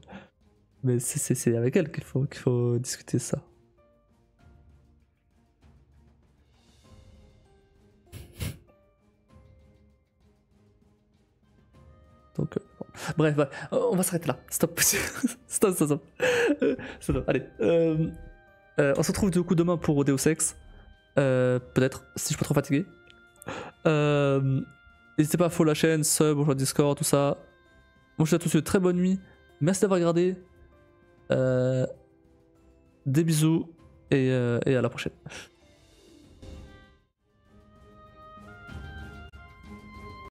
mais c'est avec elle qu'il faut discuter ça. Donc, bon. Bref, ouais, on va s'arrêter là. Stop. Stop. Stop. Allez. On se retrouve du coup demain pour Deus Ex. Peut-être, si je suis pas trop fatigué. N'hésitez pas à follow la chaîne, sub, rejoindre Discord, tout ça. Moi je vous souhaite à tous une très bonne nuit. Merci d'avoir regardé. Des bisous et à la prochaine.